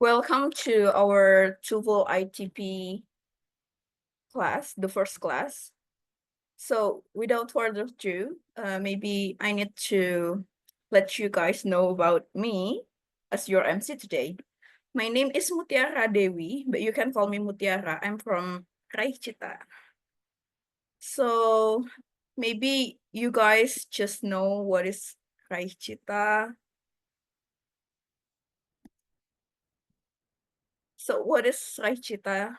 Welcome to our TUVO ITP class, the first class. So without further ado, maybe I need to let you guys know about me as your MC today. My name is Mutiara Dewi, but you can call me Mutiara. I'm from Raicita. So maybe you guys just know what is Raicita. So what is Raicita?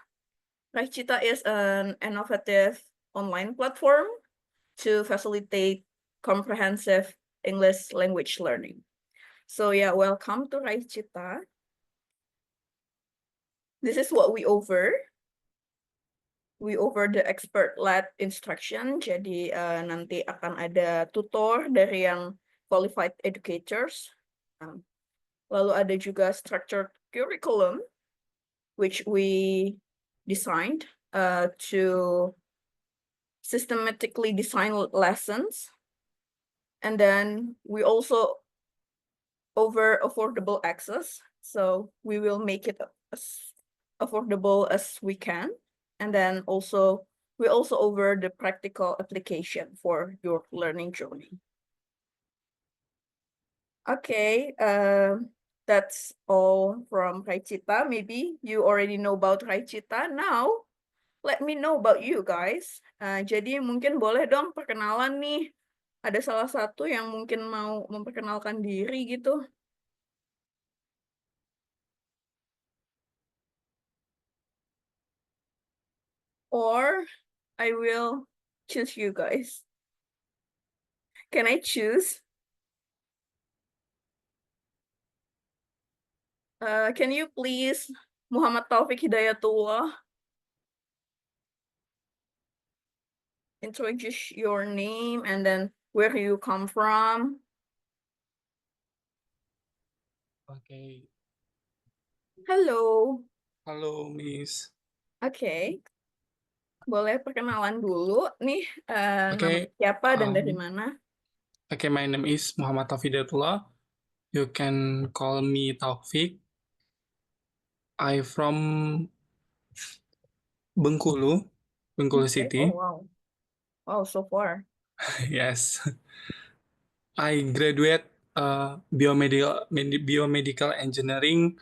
Raicita is an innovative online platform to facilitate comprehensive English language learning. So yeah, welcome to Raicita. This is what we offer. We offer the expert-led instruction. Jadi nanti akan ada tutor dari yang qualified educators. Lalu ada juga structured curriculum, which we designed to systematically design lessons. And then we also offer affordable access. So we will make it as affordable as we can. And then also, we also offer the practical application for your learning journey. Okay, that's all from Raicita. Maybe you already know about Raicita. Now, let me know about you guys. Jadi mungkin boleh dong perkenalan nih. Ada salah satu yang mungkin mau memperkenalkan diri gitu. Or I will choose you guys. Can I choose? Can you please, Muhammad Taufik Hidayatullah, introduce your name and then where you come from? Okay. Hello. Halo, Miss. Okay. Boleh perkenalan dulu nih, nama Okay. siapa dan dari mana? Okay, my name is Muhammad Taufidatullah. You can call me Taufik. I from Bengkulu, Bengkulu Okay. Oh, City. wow. Wow, so far. Yes. I graduate biomedical engineering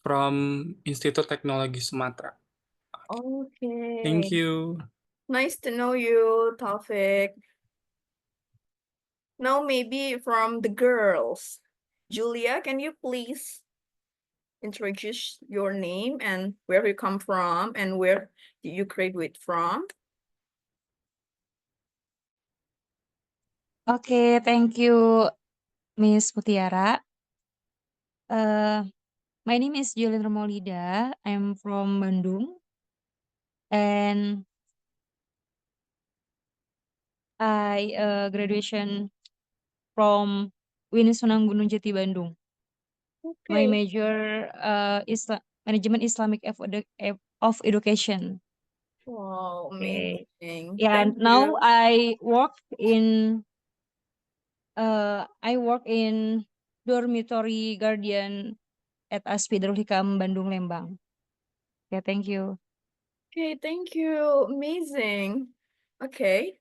from Institut Teknologi Sumatera. Okay. Thank you. Nice to know you, Taufik. Now maybe from the girls. Julia, can you please introduce your name and where you come from and where did you graduate from? Okay, thank you, Miss Mutiara. My name is Julian Romolida. I'm from Bandung, and I graduation from Winisunang Gunung Jati, Bandung. My Okay. major is Management Islamic of Education. Wow, Okay. amazing. Yeah, Thank now you. I work in dormitory guardian at ASPI Darul Hikam Bandung Lembang. Yeah, thank you. Okay, thank you. Amazing. Okay.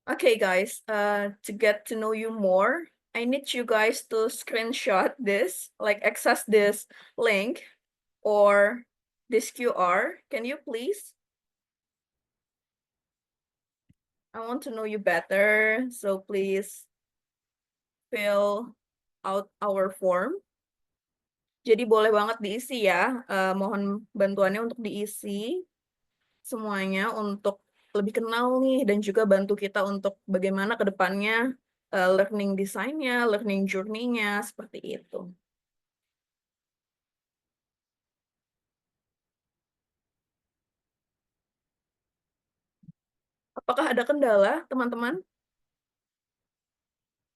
Okay, guys, to get to know you more, I need you guys to screenshot this, like access this link or this QR. Can you please? I want to know you better, so please fill out our form. Jadi boleh banget diisi ya. Mohon bantuannya untuk diisi semuanya untuk lebih kenal nih dan juga bantu kita untuk bagaimana ke depannya learning design-nya, learning journey-nya, seperti itu. Apakah ada kendala, teman-teman?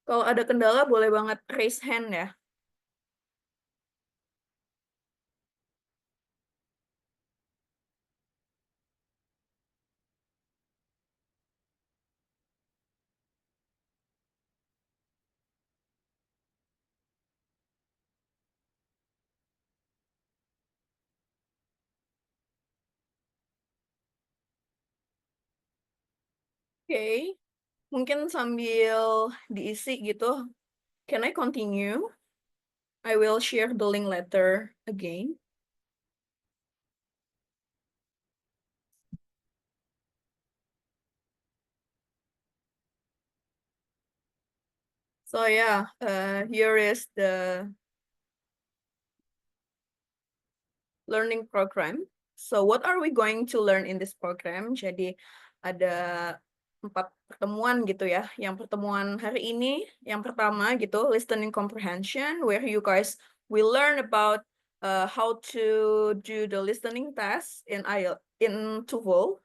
Kalau ada kendala, boleh banget raise hand ya. Oke, mungkin sambil diisi gitu. Can I continue? I will share the link later again. So yeah, here is the learning program. So what are we going to learn in this program? Jadi ada 4 pertemuan gitu ya. Yang pertemuan hari ini, yang pertama gitu, listening comprehension, where you guys will learn about how to do the listening test in IELTS in TOEFL.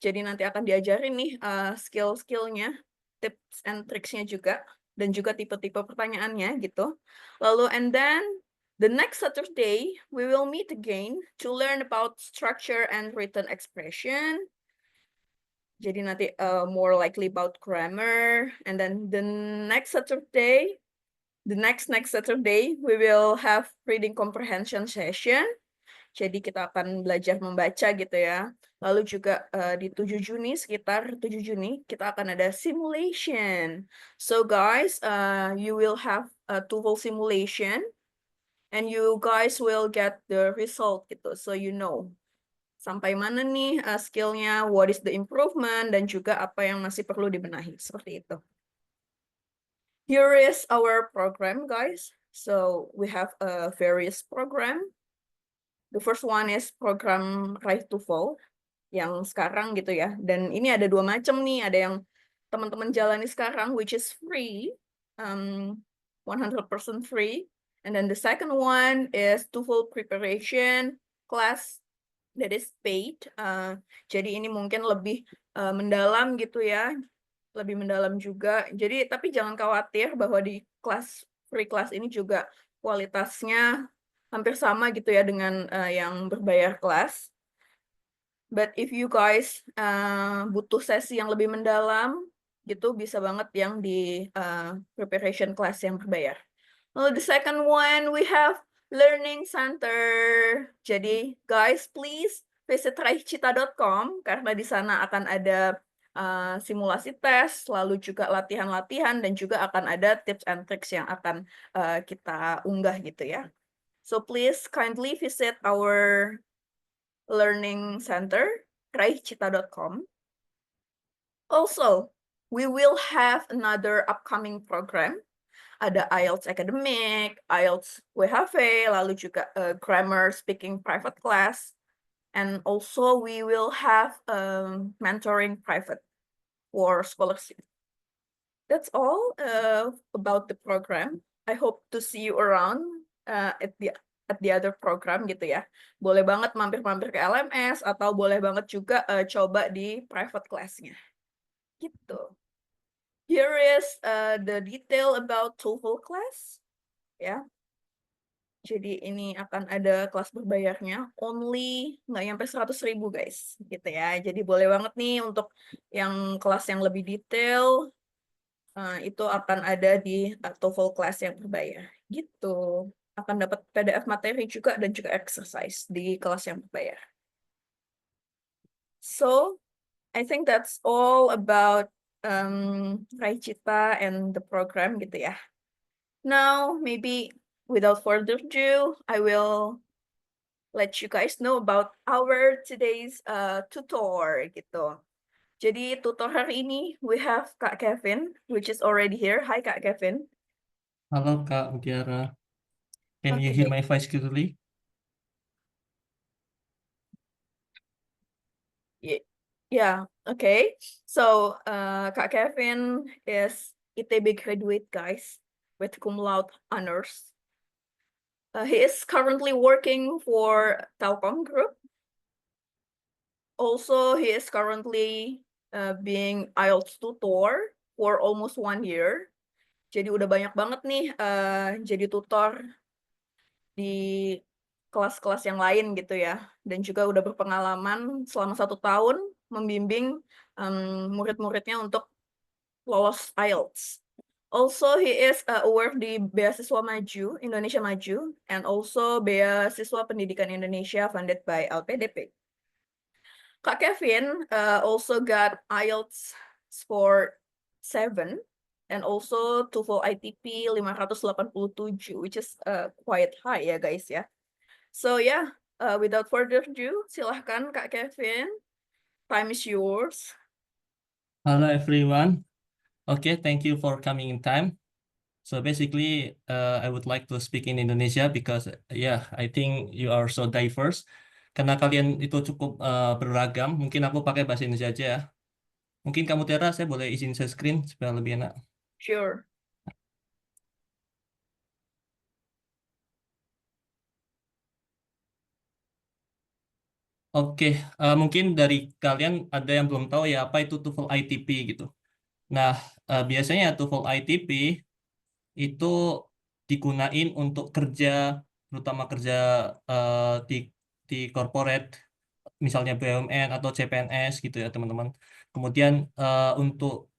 Jadi nanti akan diajarin nih skill-skillnya, tips and tricksnya juga, dan juga tipe-tipe pertanyaannya gitu. Lalu and then the next Saturday we will meet again to learn about structure and written expression. Jadi nanti more likely about grammar, and then the next Saturday, the next Saturday we will have reading comprehension session. Jadi kita akan belajar membaca gitu ya. Lalu juga di 7 Juni, sekitar 7 Juni, kita akan ada simulation. So guys, you will have a TOEFL simulation and you guys will get the result gitu. So you know sampai mana nih skillnya, what is the improvement, dan juga apa yang masih perlu dibenahi. Seperti itu. Here is our program guys. So we have a various program. The first one is program Right to Fall yang sekarang gitu ya. Dan ini ada 2 macam nih. Ada yang teman-teman jalani sekarang which is free, 100% free. And then the second one is TOEFL preparation class that is paid. Jadi ini mungkin lebih mendalam gitu ya. Lebih mendalam juga. Jadi tapi jangan khawatir bahwa di kelas free class ini juga kualitasnya hampir sama gitu ya dengan yang berbayar kelas. But if you guys butuh sesi yang lebih mendalam, gitu bisa banget yang di preparation class yang berbayar. Lalu the second one, we have learning center. Jadi guys, please visit raihcita.com karena di sana akan ada simulasi tes, lalu juga latihan-latihan, dan juga akan ada tips and tricks yang akan kita unggah gitu ya. So please kindly visit our learning center, raihcita.com. Also, we will have another upcoming program. Ada IELTS Academic, IELTS WHV, lalu juga grammar speaking private class. And also we will have mentoring private for scholarship. That's all about the program. I hope to see you around at the other program gitu ya. Boleh banget mampir-mampir ke LMS atau boleh banget juga coba di private class-nya. Gitu. Here is the detail about TOEFL class. Ya. Jadi ini akan ada kelas berbayarnya, only nggak nyampe 100.000 guys, gitu ya. Jadi boleh banget nih untuk yang kelas yang lebih detail, itu akan ada di TOEFL class yang berbayar, gitu. Akan dapat PDF materi juga dan juga exercise di kelas yang berbayar. So, I think that's all about Raicita and the program gitu ya. Now, maybe without further ado, I will let you guys know about our today's tutor gitu. Jadi tutor hari ini we have Kak Kevin, which is already here. Hi Kak Kevin. Halo Kak Mutiara. Can you hear my voice clearly? Yeah, okay. So Kak Kevin is ITB graduate guys with cum laude honors. He is currently working for Telkom Group. Also, he is currently being IELTS tutor for almost 1 year. Jadi udah banyak banget nih jadi tutor di kelas-kelas yang lain gitu ya. Dan juga udah berpengalaman selama 1 tahun membimbing murid-muridnya untuk lolos IELTS. Also, he is award di Beasiswa Maju, Indonesia Maju, and also Beasiswa Pendidikan Indonesia funded by LPDP. Kak Kevin also got IELTS scored 7, and also TOEFL ITP 587, which is quite high ya guys ya. So yeah, without further ado, silahkan Kak Kevin, time is yours. Hello everyone. Okay, thank you for coming in time. So basically, I would like to speak in Indonesia because yeah, I think you are so diverse. Karena kalian itu cukup beragam, mungkin aku pakai bahasa Indonesia aja ya. Mungkin kamu Tiara, saya boleh izin share screen supaya lebih enak. Sure. Oke, mungkin dari kalian ada yang belum tahu ya apa itu TOEFL ITP gitu. Nah, biasanya TOEFL ITP itu digunain untuk kerja, terutama kerja di corporate, misalnya BUMN atau CPNS gitu ya teman-teman. Kemudian untuk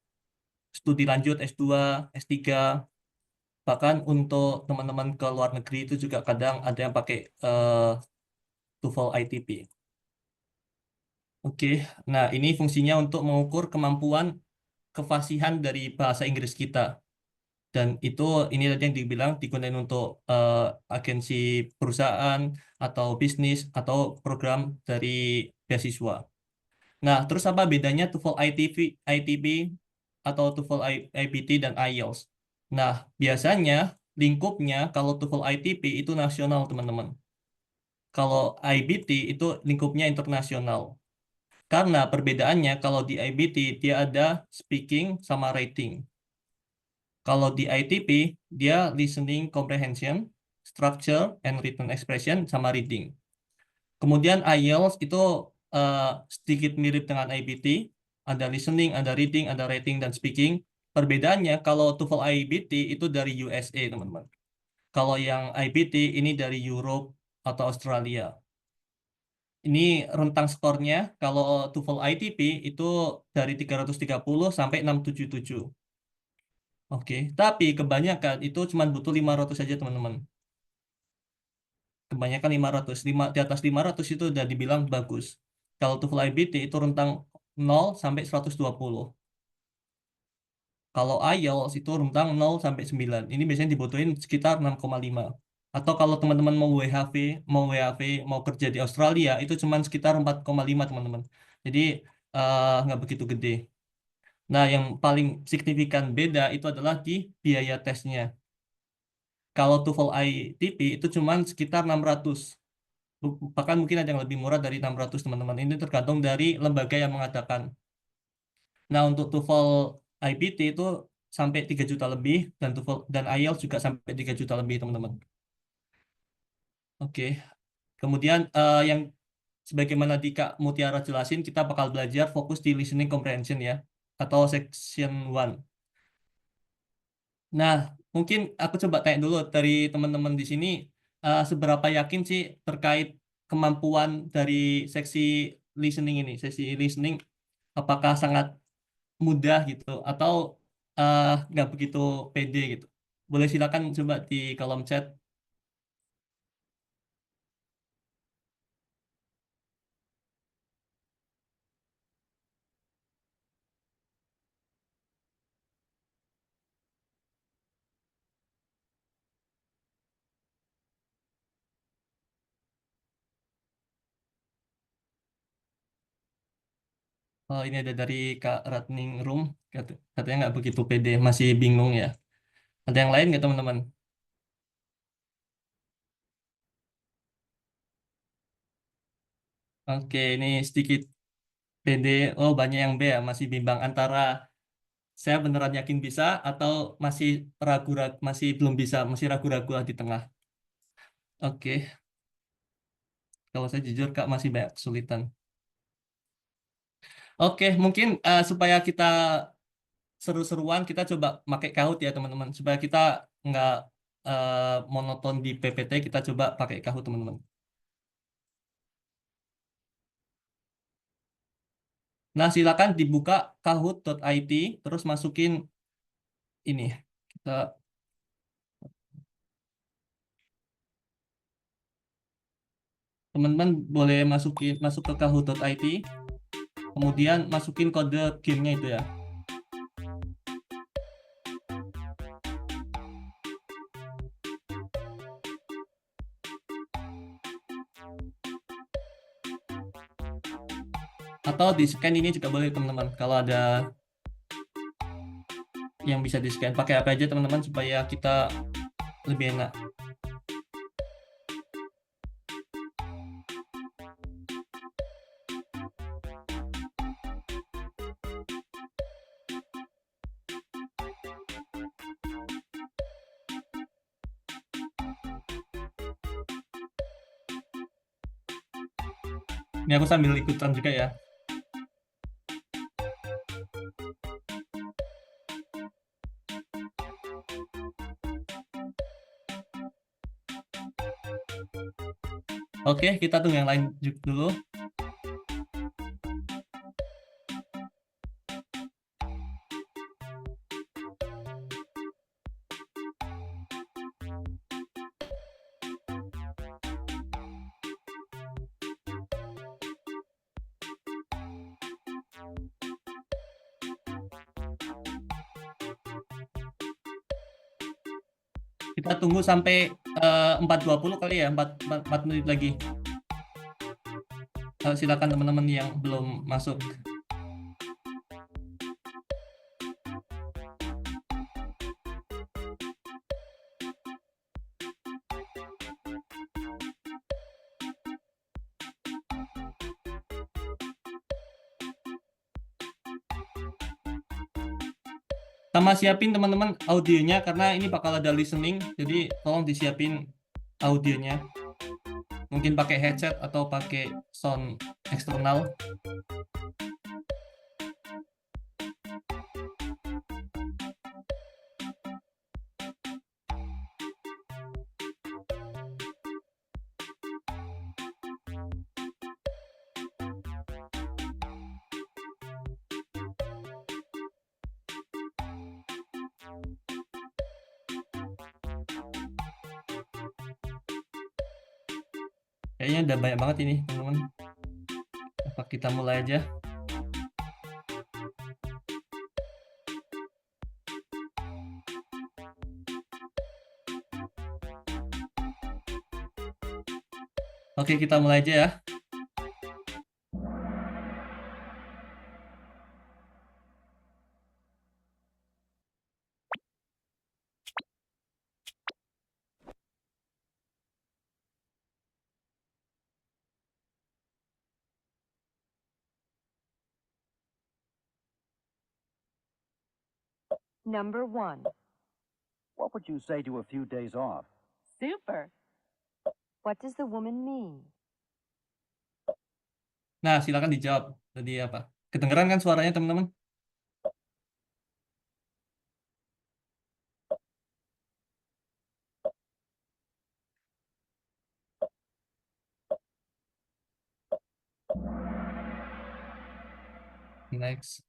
studi lanjut S2, S3, bahkan untuk teman-teman ke luar negeri itu juga kadang ada yang pakai TOEFL ITP. Oke, nah ini fungsinya untuk mengukur kemampuan kefasihan dari bahasa Inggris kita. Dan itu ini tadi yang dibilang digunakan untuk agensi perusahaan atau bisnis atau program dari beasiswa. Nah, terus apa bedanya TOEFL ITP atau TOEFL IBT dan IELTS? Nah, biasanya lingkupnya kalau TOEFL ITP itu nasional, teman-teman. Kalau IBT itu lingkupnya internasional. Karena perbedaannya kalau di IBT dia ada speaking sama writing. Kalau di ITP dia listening comprehension, structure and written expression sama reading. Kemudian IELTS itu sedikit mirip dengan IBT, ada listening, ada reading, ada writing dan speaking. Perbedaannya kalau TOEFL IBT itu dari USA, teman-teman. Kalau yang IBT ini dari Europe atau Australia. Ini rentang skornya kalau TOEFL ITP itu dari 330 sampai 677. Oke, tapi kebanyakan itu cuma butuh 500 saja, teman-teman. Kebanyakan 500, di atas 500 itu udah dibilang bagus. Kalau TOEFL IBT itu rentang 0 sampai 120. Kalau IELTS itu rentang 0 sampai 9. Ini biasanya dibutuhin sekitar 6,5. Atau kalau teman-teman mau WHV, mau kerja di Australia itu cuma sekitar 4,5, teman-teman. Jadi nggak begitu gede. Nah, yang paling signifikan beda itu adalah di biaya tesnya. Kalau TOEFL ITP itu cuma sekitar 600. Bahkan mungkin ada yang lebih murah dari 600, teman-teman. Ini tergantung dari lembaga yang mengadakan. Nah, untuk TOEFL IBT itu sampai 3 juta lebih, dan TOEFL dan IELTS juga sampai 3 juta lebih, teman-teman. Oke. Kemudian yang sebagaimana di Kak Mutiara jelasin, kita bakal belajar fokus di listening comprehension ya, atau section 1. Nah, mungkin aku coba tanya dulu dari teman-teman di sini, seberapa yakin sih terkait kemampuan dari seksi listening ini, sesi listening, apakah sangat mudah gitu, atau nggak begitu pede gitu. Boleh silakan coba di kolom chat. Oh, ini ada dari Kak Ratning Room, katanya nggak begitu pede, masih bingung ya. Ada yang lain nggak, teman-teman? Oke, ini sedikit pede. Oh, banyak yang B ya, masih bimbang antara saya beneran yakin bisa atau masih ragu-ragu, masih belum bisa, masih ragu-ragu lah di tengah. Oke, kalau saya jujur Kak masih banyak kesulitan. Oke, mungkin supaya kita seru-seruan kita coba pakai Kahoot ya teman-teman, supaya kita nggak monoton di PPT, kita coba pakai Kahoot, teman-teman. Nah, silakan dibuka kahoot.it, terus masukin ini. Kita teman-teman boleh masuk ke kahoot.it, kemudian masukin kode gamenya itu ya. Atau di scan ini juga boleh teman-teman. Kalau ada yang bisa di scan, pakai apa aja teman-teman supaya kita lebih enak. Ini aku sambil ikutan juga ya. Oke, kita tunggu yang lain dulu. Kita tunggu sampai 4.20 kali ya, 4 menit lagi. Silakan teman-teman yang belum masuk. Sama siapin teman-teman audionya karena ini bakal ada listening, jadi tolong disiapin audionya. Mungkin pakai headset atau pakai sound eksternal. Kayaknya udah banyak banget ini teman-teman. Apa kita mulai aja? Oke, kita mulai aja ya. Number 1. What would you say to a few days off? Super. What does the woman mean? Nah, silakan dijawab. Tadi apa? Kedengeran kan suaranya teman-teman? Next.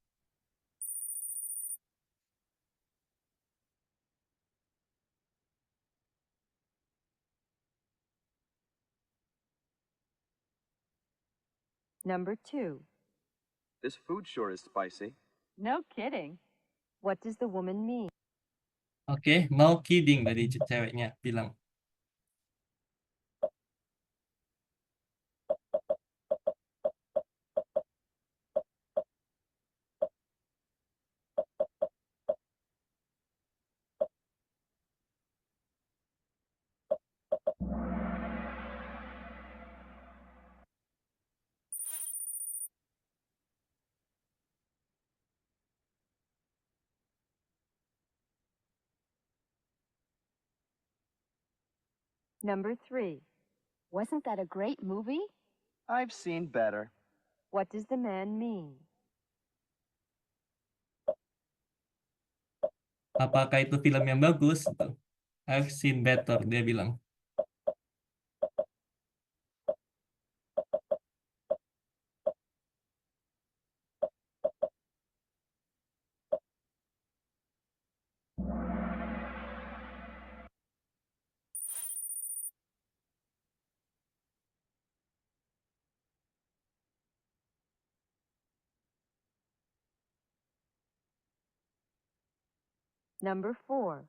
Number 2. This food sure is spicy. No kidding. What does the woman mean? Oke, no kidding dari ceweknya bilang. Number 3. Wasn't that a great movie? I've seen better. What does the man mean? Apakah itu film yang bagus? I've seen better, dia bilang. Number 4.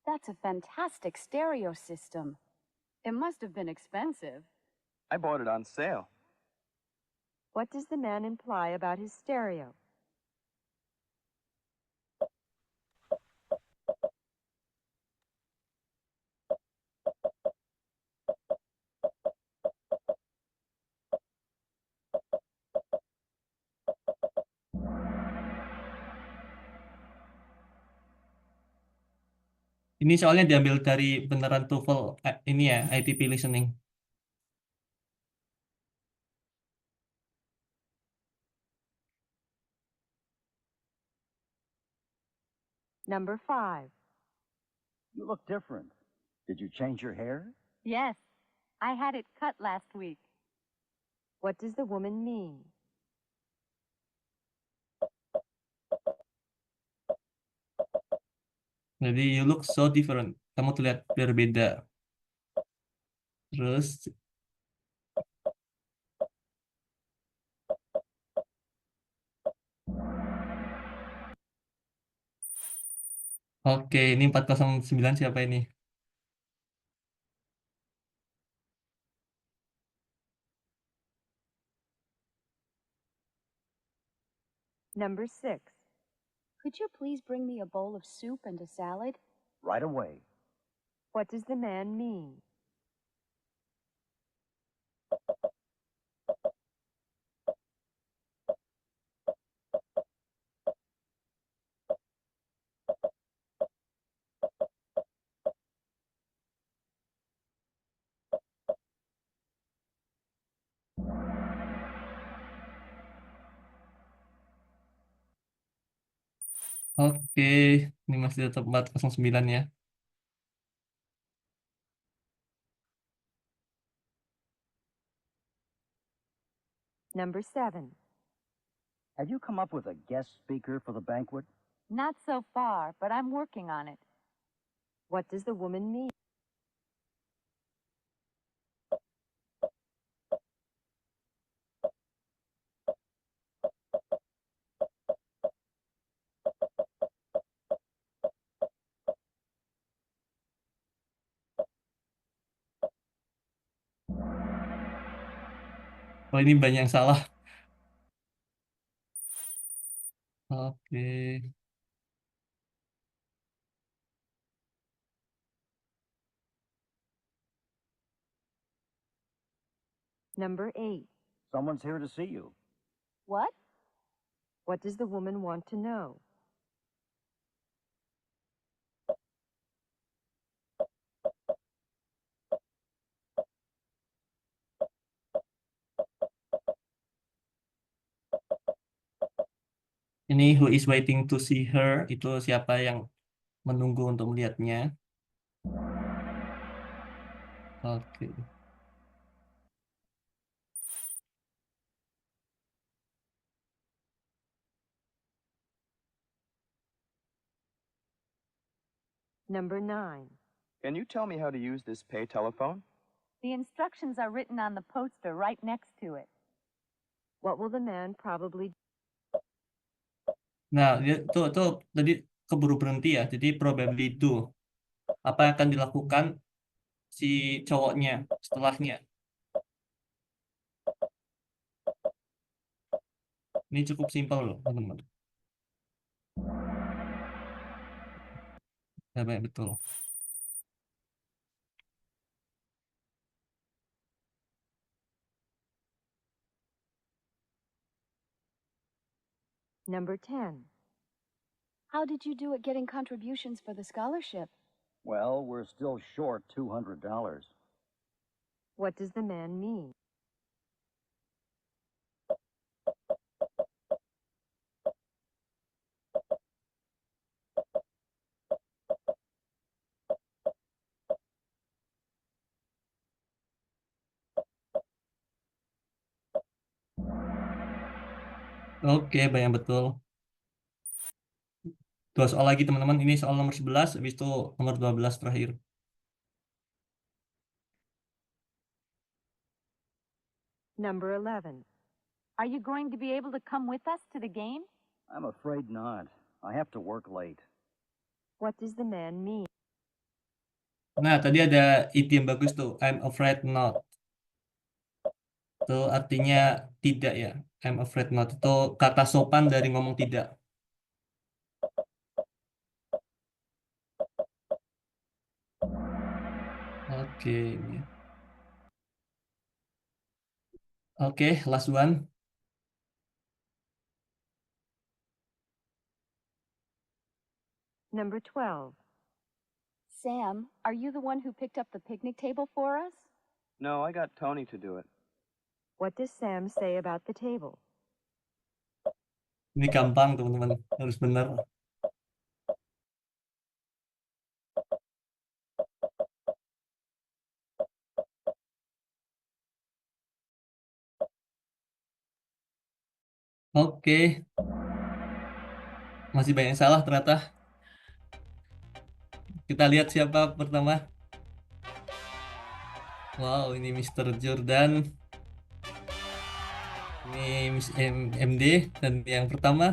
That's a fantastic stereo system. It must have been expensive. I bought it on sale. What does the man imply about his stereo? Ini soalnya diambil dari beneran TOEFL ini ya, ITP listening. Number 5. You look different. Did you change your hair? Yes, I had it cut last week. What does the woman mean? Jadi you look so different. Kamu terlihat berbeda. Terus oke, ini 409 siapa ini? Number 6. Could you please bring me a bowl of soup and a salad? Right away. What does the man mean? Oke, ini masih tetap 409 ya. Number 7. Have you come up with a guest speaker for the banquet? Not so far, but I'm working on it. What does the woman mean? Oh, ini banyak yang salah. Oke. Number 8. Someone's here to see you. What? What does the woman want to know? Ini who is waiting to see her, itu siapa yang menunggu untuk melihatnya. Oke. Number 9. Can you tell me how to use this pay telephone? The instructions are written on the poster right next to it. What will the man probably do? Nah, tuh tadi keburu berhenti ya. Jadi probably do. Apa yang akan dilakukan si cowoknya setelahnya? Ini cukup simpel loh, teman-teman. Ya, baik, betul. Number 10. How did you do at getting contributions for the scholarship? Well, we're still short $200. What does the man mean? Oke, banyak betul. Dua soal lagi teman-teman. Ini soal nomor 11, habis itu nomor 12 terakhir. Number 11. Are you going to be able to come with us to the game? I'm afraid not. I have to work late. What does the man mean? Nah, tadi ada IT yang bagus tuh. I'm afraid not. Itu artinya tidak ya. I'm afraid not. Itu kata sopan dari ngomong tidak. Oke. Oke, last one. Number 12. Sam, are you the one who picked up the picnic table for us? No, I got Tony to do it. What does Sam say about the table? Ini gampang, teman-teman. Harus benar. Oke. Masih banyak yang salah ternyata. Kita lihat siapa pertama. Wow, ini Mr. Jordan. Ini Miss MD. Dan yang pertama.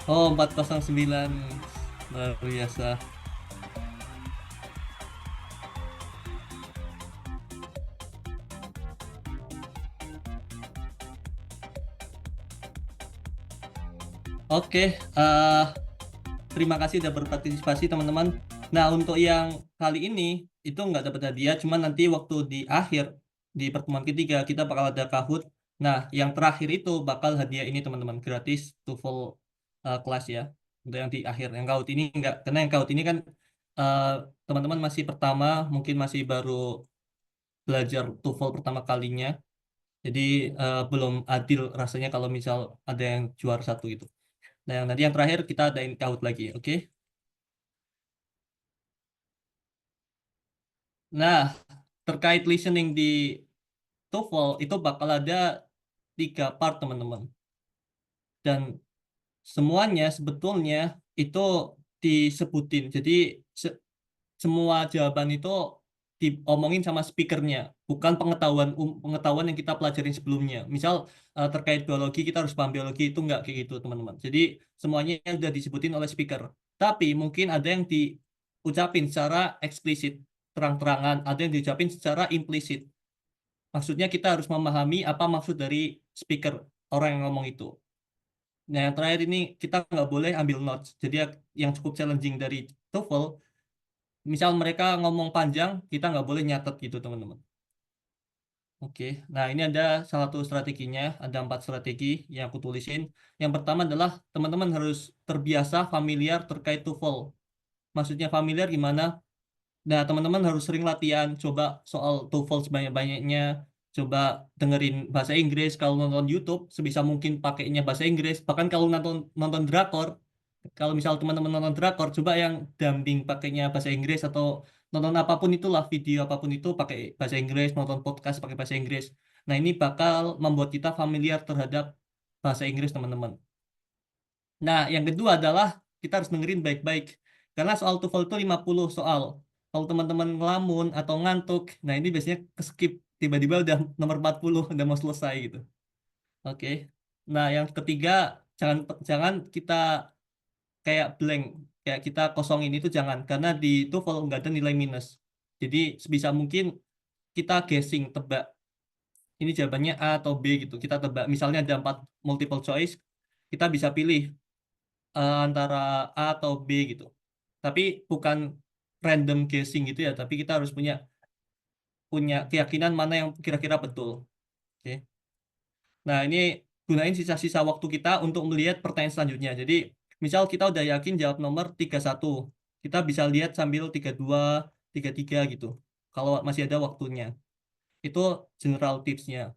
Oh, 409. Luar biasa. Oke, terima kasih sudah berpartisipasi teman-teman. Nah, untuk yang kali ini itu nggak dapat hadiah, cuman nanti waktu di akhir, di pertemuan ketiga, kita bakal ada Kahoot. Nah, yang terakhir itu bakal hadiah ini teman-teman, gratis TOEFL kelas ya. Untuk yang di akhir, yang Kahoot ini enggak, karena yang Kahoot ini kan teman-teman masih pertama, mungkin masih baru belajar TOEFL pertama kalinya. Jadi belum adil rasanya kalau misal ada yang juara satu gitu. Nah, nanti yang terakhir kita adain Kahoot lagi, oke? Nah, terkait listening di TOEFL itu bakal ada 3 part teman-teman. Dan semuanya sebetulnya itu disebutin. Jadi semua jawaban itu diomongin sama speakernya, bukan pengetahuan yang kita pelajarin sebelumnya. Misal terkait biologi, kita harus paham biologi, itu nggak kayak gitu teman-teman. Jadi semuanya udah disebutin oleh speaker. Tapi mungkin ada yang diucapin secara eksplisit, terang-terangan, ada yang diucapin secara implisit. Maksudnya kita harus memahami apa maksud dari speaker, orang yang ngomong itu. Nah, yang terakhir ini kita nggak boleh ambil notes. Jadi yang cukup challenging dari TOEFL, misal mereka ngomong panjang, kita nggak boleh nyatet gitu teman-teman. Oke, nah ini ada salah satu strateginya, ada 4 strategi yang aku tulisin. Yang pertama adalah teman-teman harus terbiasa familiar terkait TOEFL. Maksudnya familiar gimana? Nah, teman-teman harus sering latihan, coba soal TOEFL sebanyak-banyaknya, coba dengerin bahasa Inggris, kalau nonton YouTube sebisa mungkin pakainya bahasa Inggris, bahkan kalau nonton drakor, kalau misal teman-teman nonton drakor, coba yang dubbing pakainya bahasa Inggris, atau nonton apapun itulah, video apapun itu pakai bahasa Inggris, nonton podcast pakai bahasa Inggris. Nah, ini bakal membuat kita familiar terhadap bahasa Inggris, teman-teman. Nah, yang kedua adalah kita harus dengerin baik-baik. Karena soal TOEFL itu 50 soal. Kalau teman-teman ngelamun atau ngantuk, nah ini biasanya keskip. Tiba-tiba udah nomor 40, udah mau selesai gitu. Oke. Nah, yang ketiga, jangan kita kayak blank. Kayak kita kosongin itu jangan. Karena di TOEFL nggak ada nilai minus. Jadi sebisa mungkin kita guessing, tebak. Ini jawabannya A atau B gitu. Kita tebak. Misalnya ada 4 multiple choice, kita bisa pilih antara A atau B gitu. Tapi bukan random guessing gitu ya, tapi kita harus punya keyakinan mana yang kira-kira betul. Oke. Nah, ini gunain sisa-sisa waktu kita untuk melihat pertanyaan selanjutnya. Jadi, misal kita udah yakin jawab nomor 31, kita bisa lihat sambil 32, 33 gitu. Kalau masih ada waktunya. Itu general tipsnya.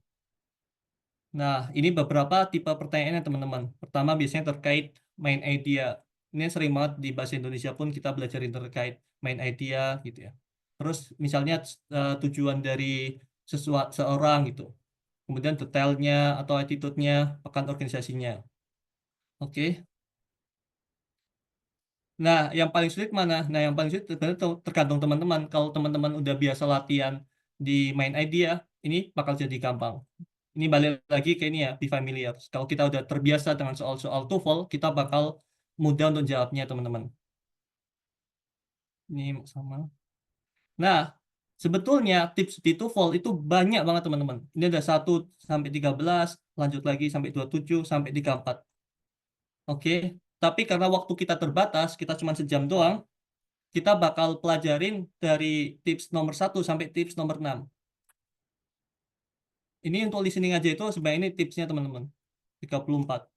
Nah, ini beberapa tipe pertanyaannya teman-teman. Pertama biasanya terkait main idea. Ini sering banget di bahasa Indonesia pun kita belajarin terkait main idea gitu ya. Terus misalnya tujuan dari seorang gitu. Kemudian detailnya atau attitude-nya, pekan organisasinya. Oke. Nah, yang paling sulit mana? Nah, yang paling sulit sebenarnya tergantung teman-teman. Kalau teman-teman udah biasa latihan di main idea, ini bakal jadi gampang. Ini balik lagi ke ini ya, be familiar. Kalau kita udah terbiasa dengan soal-soal TOEFL, kita bakal mudah untuk jawabnya, teman-teman. Ini sama. Nah, sebetulnya tips di TOEFL itu banyak banget teman-teman. Ini ada 1 sampai 13, lanjut lagi sampai 27 sampai 34. Oke, tapi karena waktu kita terbatas, kita cuma sejam doang, kita bakal pelajarin dari tips nomor 1 sampai tips nomor 6. Ini untuk listening aja itu sebenarnya ini tipsnya teman-teman. 34.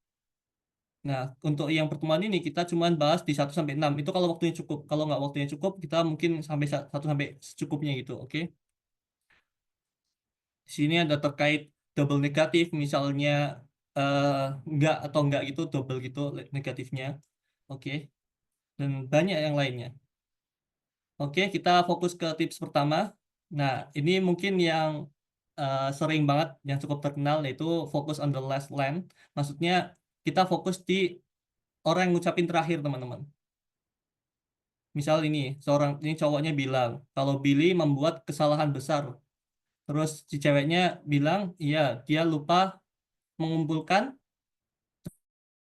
Nah, untuk yang pertemuan ini kita cuma bahas di 1 sampai 6. Itu kalau waktunya cukup. Kalau nggak waktunya cukup, kita mungkin sampai 1 sampai secukupnya gitu, oke? Di sini ada terkait double negatif, misalnya enggak atau enggak gitu, double gitu negatifnya. Oke. Dan banyak yang lainnya. Oke, kita fokus ke tips pertama. Nah, ini mungkin yang sering banget, yang cukup terkenal, yaitu focus on the last line. Maksudnya, kita fokus di orang yang ngucapin terakhir, teman-teman. Misal ini cowoknya bilang, kalau Billy membuat kesalahan besar. Terus si ceweknya bilang, iya, dia lupa mengumpulkan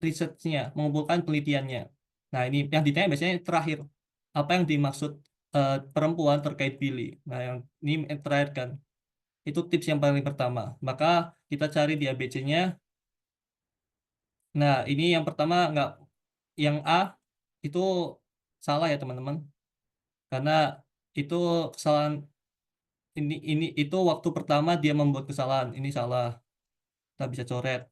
research-nya, mengumpulkan penelitiannya. Nah, ini yang ditanya biasanya terakhir. Apa yang dimaksud perempuan terkait Billy? Nah, yang ini terakhir kan. Itu tips yang paling pertama. Maka kita cari di ABC-nya. Nah, ini yang pertama yang A itu salah ya, teman-teman. Karena itu kesalahan itu waktu pertama dia membuat kesalahan. Ini salah. Kita bisa coret.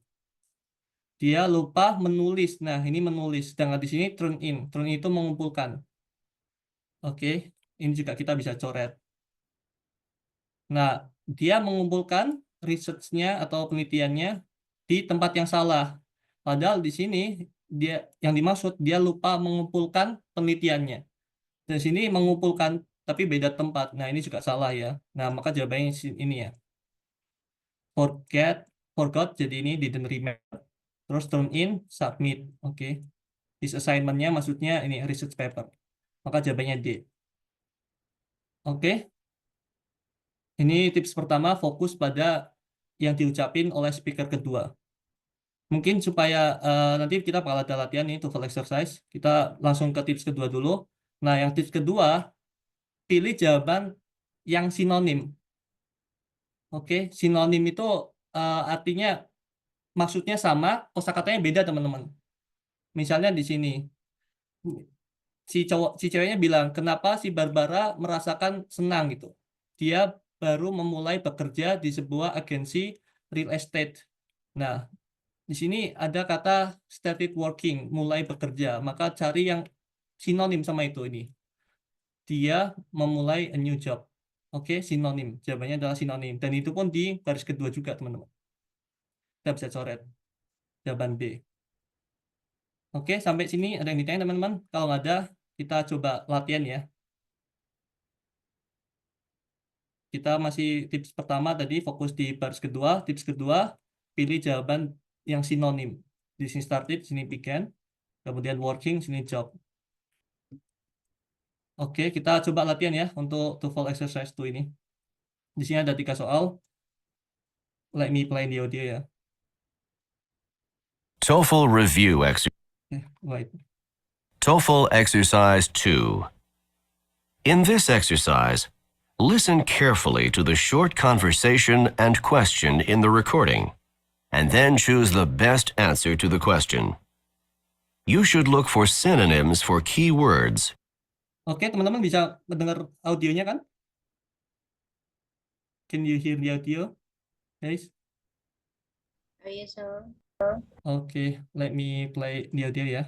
Dia lupa menulis. Nah, ini menulis. Sedangkan di sini turn in. Turn in itu mengumpulkan. Oke, ini juga kita bisa coret. Nah, dia mengumpulkan research-nya atau penelitiannya di tempat yang salah. Padahal di sini yang dimaksud dia lupa mengumpulkan penelitiannya. Dan di sini mengumpulkan tapi beda tempat. Nah, ini juga salah ya. Nah, maka jawabannya ini ya. Forgot, jadi ini didn't remember. Terus turn in, submit. Oke. This assignment-nya maksudnya ini research paper. Maka jawabannya D. Oke. Ini tips pertama, fokus pada yang diucapin oleh speaker kedua. Mungkin supaya nanti kita bakal ada latihan nih, TOEFL exercise. Kita langsung ke tips kedua dulu. Nah, yang tips kedua, pilih jawaban yang sinonim. Oke, sinonim itu artinya maksudnya sama, kosakatanya beda, teman-teman. Misalnya di sini, si ceweknya bilang, kenapa si Barbara merasakan senang gitu. Dia baru memulai bekerja di sebuah agensi real estate. Nah, di sini ada kata started working, mulai bekerja. Maka cari yang sinonim sama itu ini. Dia memulai a new job. Oke, sinonim. Jawabannya adalah sinonim. Dan itu pun di baris kedua juga, teman-teman. Kita bisa coret. Jawaban B. Oke, sampai sini ada yang ditanya, teman-teman? Kalau nggak ada, kita coba latihan ya. Kita masih tips pertama tadi fokus di baris kedua. Tips kedua, pilih jawaban yang sinonim. Di sini started, sini began. Kemudian working, sini job. Oke, kita coba latihan ya untuk TOEFL exercise 2 ini. Di sini ada 3 soal. Let me play the audio ya. TOEFL review Wait. TOEFL exercise 2. In this exercise, listen carefully to the short conversation and question in the recording, and then choose the best answer to the question. You should look for synonyms for key words. Oke, teman-teman bisa mendengar audionya kan? Can you hear the audio, guys? Yes, sir. Okay, let me play the audio ya.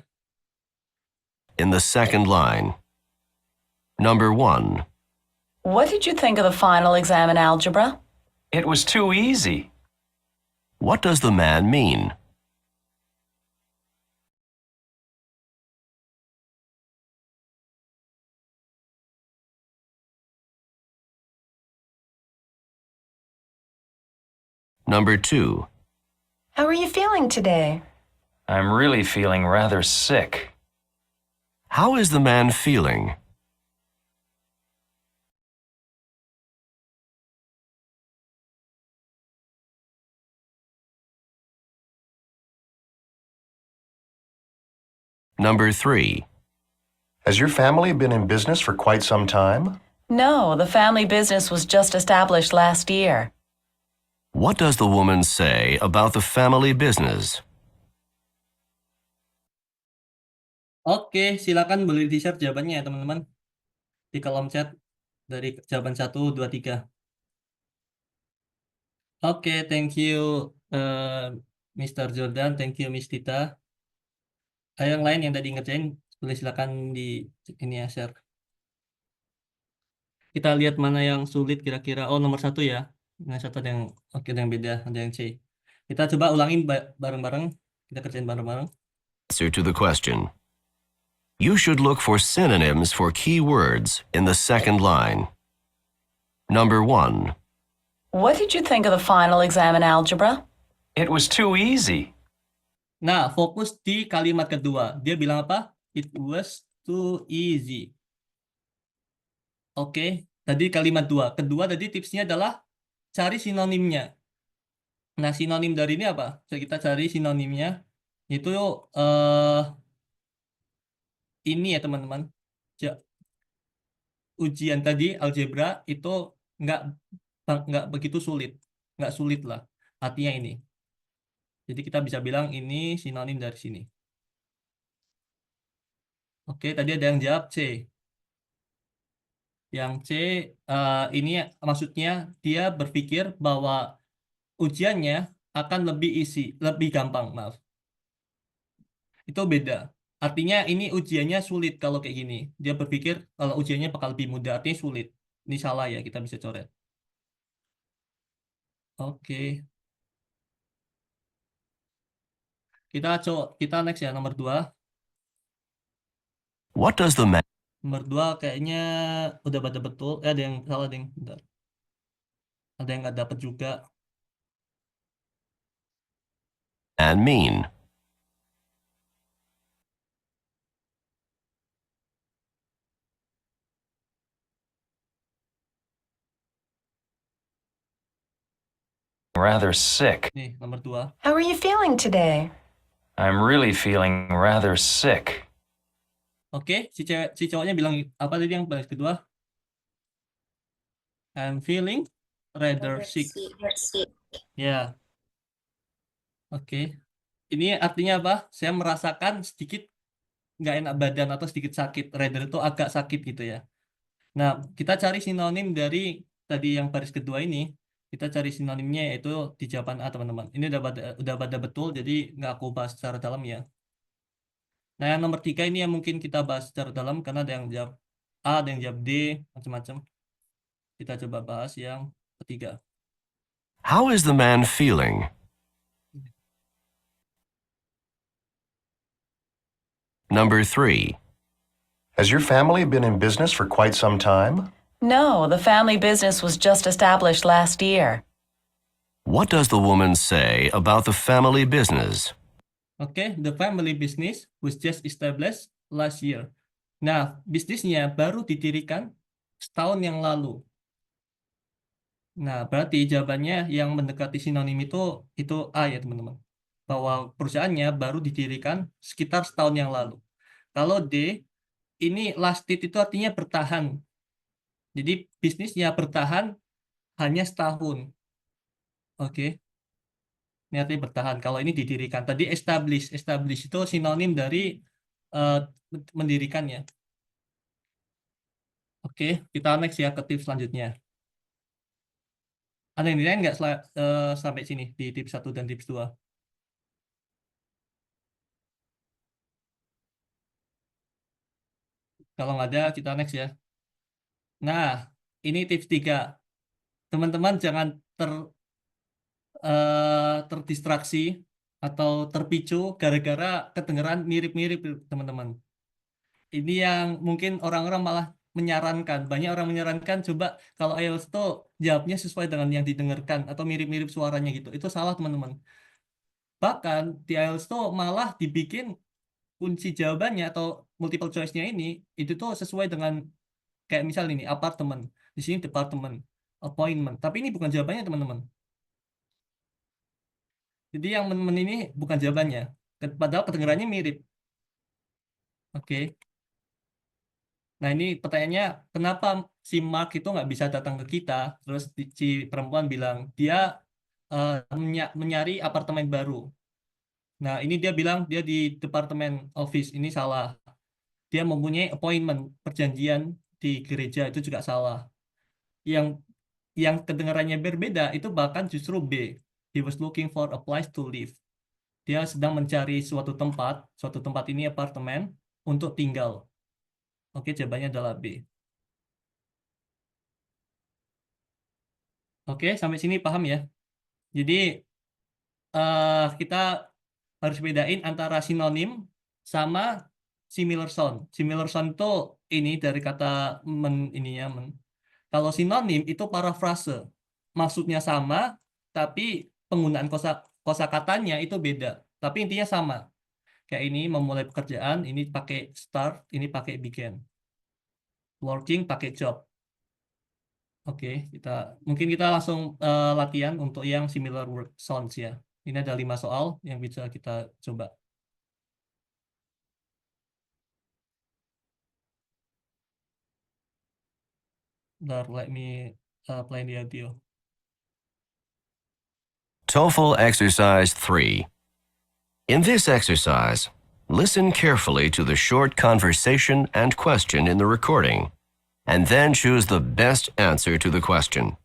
In the second line, number 1. What did you think of the final exam in algebra? It was too easy. What does the man mean? Number 2. How are you feeling today? I'm really feeling rather sick. How is the man feeling? Number 3. Has your family been in business for quite some time? No, the family business was just established last year. What does the woman say about the family business? Oke, silakan boleh di-share jawabannya ya teman-teman di kolom chat dari jawaban 1, 2, 3. Oke, thank you Mr. Jordan, thank you Miss Tita. Yang lain yang tadi ngerjain boleh silakan di ini ya share. Kita lihat mana yang sulit kira-kira. Oh, nomor 1 ya. Nah, satu ada yang oke, ada yang beda, ada yang C. Kita coba ulangin bareng-bareng. Kita kerjain bareng-bareng. Answer to the question. You should look for synonyms for key words in the second line. Number 1. What did you think of the final exam in algebra? It was too easy. Nah, fokus di kalimat kedua. Dia bilang apa? It was too easy. Oke, tadi kalimat 2. Kedua tadi tipsnya adalah cari sinonimnya. Nah, sinonim dari ini apa? So, kita cari sinonimnya. Itu ini ya teman-teman. Ujian tadi algebra itu nggak begitu sulit. Nggak sulit lah. Artinya ini. Jadi kita bisa bilang ini sinonim dari sini. Oke, tadi ada yang jawab C. Yang C ini maksudnya dia berpikir bahwa ujiannya akan lebih gampang, maaf. Itu beda. Artinya ini ujiannya sulit kalau kayak gini. Dia berpikir kalau ujiannya bakal lebih mudah, artinya sulit. Ini salah ya, kita bisa coret. Oke. Kita next ya, nomor 2. What does the man Nomor 2 kayaknya udah pada betul. Ada yang salah, bentar. Ada yang nggak dapat juga. mean? Rather sick. Nih, nomor 2. How are you feeling today? I'm really feeling rather sick. Oke, si cowoknya bilang apa tadi yang baris kedua? I'm feeling rather sick. Ya. Oke. Ini artinya apa? Saya merasakan sedikit nggak enak badan atau sedikit sakit. Rather itu agak sakit gitu ya. Nah, kita cari sinonim dari tadi yang baris kedua ini. Kita cari sinonimnya yaitu di jawaban A, teman-teman. Ini udah pada betul, jadi nggak aku bahas secara dalam ya. Nah, yang nomor 3 ini yang mungkin kita bahas secara dalam karena ada yang jawab A, ada yang jawab D, macam-macam. Kita coba bahas yang ketiga. How is the man feeling? Number 3. Has your family been in business for quite some time? No, the family business was just established last year. What does the woman say about the family business? Oke, the family business was just established last year. Nah, bisnisnya baru didirikan setahun yang lalu. Nah, berarti jawabannya yang mendekati sinonim itu A ya, teman-teman. Bahwa perusahaannya baru didirikan sekitar setahun yang lalu. Kalau D, ini lasted itu artinya bertahan. Jadi bisnisnya bertahan hanya setahun. Oke. Ini artinya bertahan. Kalau ini didirikan. Tadi establish itu sinonim dari mendirikannya. Oke, kita next ya ke tips selanjutnya. Ada yang lain nggak sampai sini di tips 1 dan tips 2? Kalau nggak ada, kita next ya. Nah, ini tips 3. Teman-teman jangan terdistraksi atau terpicu gara-gara kedengeran mirip-mirip, teman-teman. Ini yang mungkin orang-orang malah menyarankan. Banyak orang menyarankan coba kalau IELTS itu jawabnya sesuai dengan yang didengarkan atau mirip-mirip suaranya gitu. Itu salah, teman-teman. Bahkan di IELTS itu malah dibikin kunci jawabannya atau multiple choice-nya ini itu tuh sesuai dengan kayak misal ini apartemen, di sini department, appointment. Tapi ini bukan jawabannya, teman-teman. Jadi yang ini bukan jawabannya. Padahal kedengarannya mirip. Oke. Nah, ini pertanyaannya, kenapa si Mark itu nggak bisa datang ke kita? Terus si perempuan bilang, dia mencari apartemen baru. Nah, ini dia bilang dia di departemen office. Ini salah. Dia mempunyai appointment, perjanjian di gereja, itu juga salah. Yang kedengarannya berbeda, itu bahkan justru B. He was looking for a place to live. Dia sedang mencari suatu tempat ini apartemen, untuk tinggal. Oke, jawabannya adalah B. Oke, sampai sini paham ya? Jadi, kita harus bedain antara sinonim sama similar sound. Similar sound itu ini dari kata Kalau sinonim itu parafrase. Maksudnya sama, tapi penggunaan kosakatanya itu beda. Tapi intinya sama. Kayak ini memulai pekerjaan, ini pakai start, ini pakai begin. Working pakai job. Oke, mungkin kita langsung latihan untuk yang similar word sounds ya. Ini ada 5 soal yang bisa kita coba. Let me play the audio. TOEFL Exercise 3. In this exercise, listen carefully to the short conversation and question in the recording, and then choose the best answer to the question.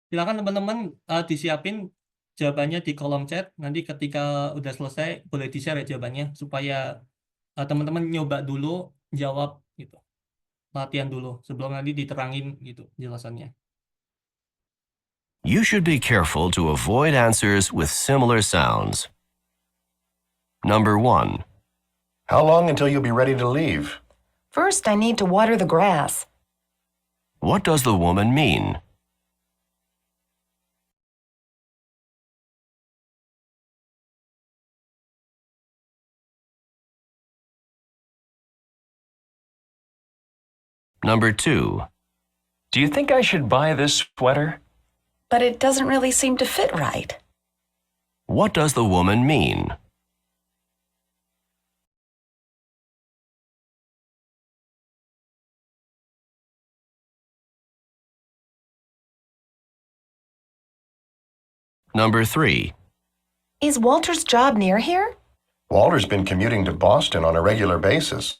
Silakan teman-teman disiapin jawabannya di kolom chat. Nanti ketika udah selesai boleh di-share ya jawabannya supaya teman-teman nyoba dulu jawab gitu. Latihan dulu sebelum nanti diterangin gitu jelasannya. You should be careful to avoid answers with similar sounds. Number 1. How long until you'll be ready to leave? First, I need to water the grass. What does the woman mean? Number 2. Do you think I should buy this sweater? But it doesn't really seem to fit right. What does the woman mean? Number 3. Is Walter's job near here? Walter's been commuting to Boston on a regular basis.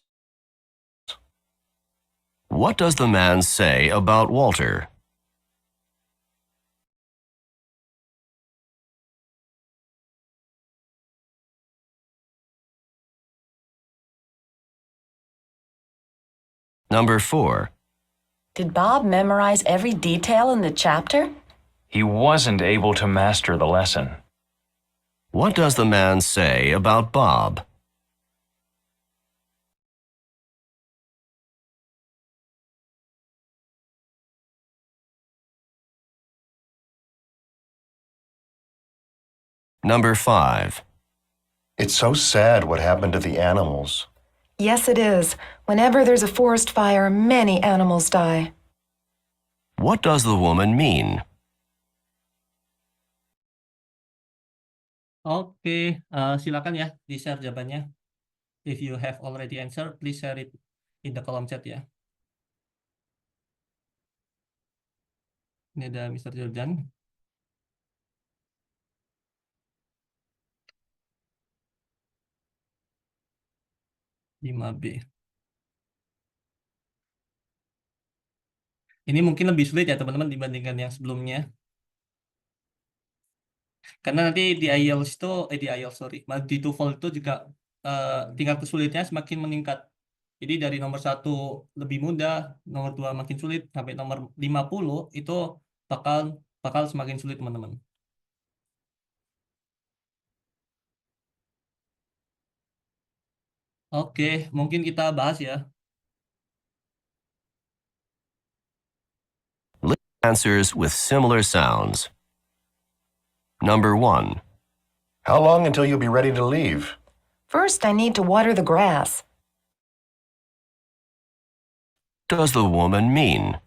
What does the man say about Walter? Number 4. Did Bob memorize every detail in the chapter? He wasn't able to master the lesson. What does the man say about Bob? Number 5. It's so sad what happened to the animals. Yes, it is. Whenever there's a forest fire, many animals die. What does the woman mean? Oke, silakan ya di-share jawabannya. If you have already answered, please share it in the kolom chat ya. Ini ada Mr. Jordan. (5B). Ini mungkin lebih sulit ya teman-teman dibandingkan yang sebelumnya. Karena nanti di IELTS itu, di TOEFL itu juga tingkat kesulitannya semakin meningkat. Jadi dari nomor 1 lebih mudah, nomor 2 makin sulit, sampai nomor 50 itu bakal semakin sulit teman-teman. Oke, mungkin kita bahas ya. Answers with similar sounds. Number 1. How long until you'll be ready to leave? First, I need to water the grass. Does the woman mean?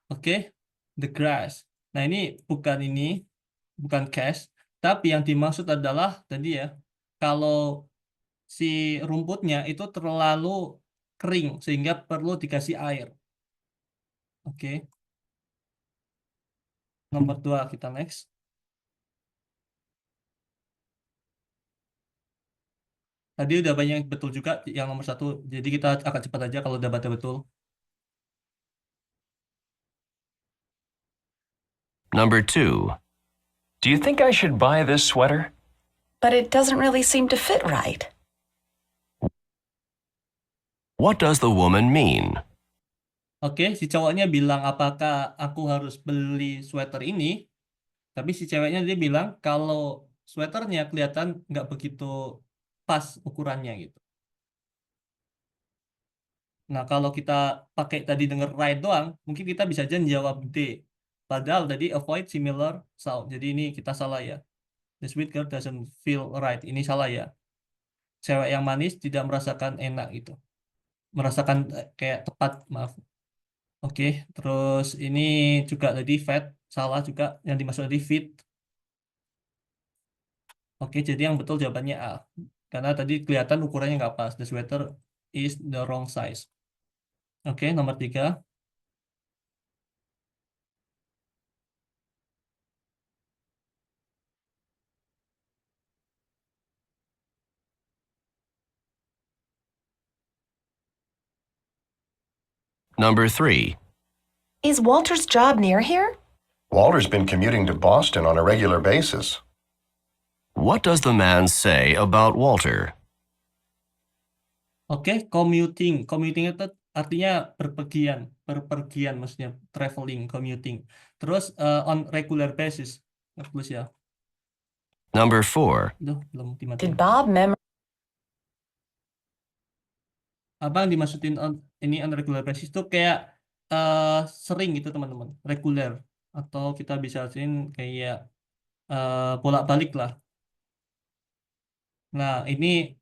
Oke, the grass. Nah, ini bukan cash, tapi yang dimaksud adalah tadi ya, kalau si rumputnya itu terlalu kering sehingga perlu dikasih air. Oke. Nomor 2 kita next. Tadi udah banyak yang betul juga yang nomor 1. Jadi kita akan cepat aja kalau udah baca betul. Number 2. Do you think I should buy this sweater? But it doesn't really seem to fit right. What does the woman mean? Oke, si cowoknya bilang apakah aku harus beli sweater ini? Tapi si ceweknya dia bilang kalau sweaternya kelihatan nggak begitu pas ukurannya gitu. Nah, kalau kita pakai tadi denger right doang, mungkin kita bisa aja jawab D. Padahal tadi avoid similar sound. Jadi ini kita salah ya. The sweet girl doesn't feel right. Ini salah ya. Cewek yang manis tidak merasakan enak gitu. Merasakan kayak tepat, maaf. Oke, terus ini juga tadi fat, salah juga. Yang dimaksud tadi fit. Oke, jadi yang betul jawabannya A. Karena tadi kelihatan ukurannya nggak pas. The sweater is the wrong size. Oke, nomor 3. Number 3. Is Walter's job near here? Walter's been commuting to Boston on a regular basis. What does the man say about Walter? Oke, commuting. Commuting itu artinya berpergian maksudnya traveling, commuting. Terus on regular basis. Tulis ya. Number 4. Duh, belum Did dimatiin. Bob memorize? Apa yang dimaksudin ini on regular basis itu kayak sering gitu teman-teman, regular, atau kita bisa artiin kayak bolak-balik lah. Nah, ini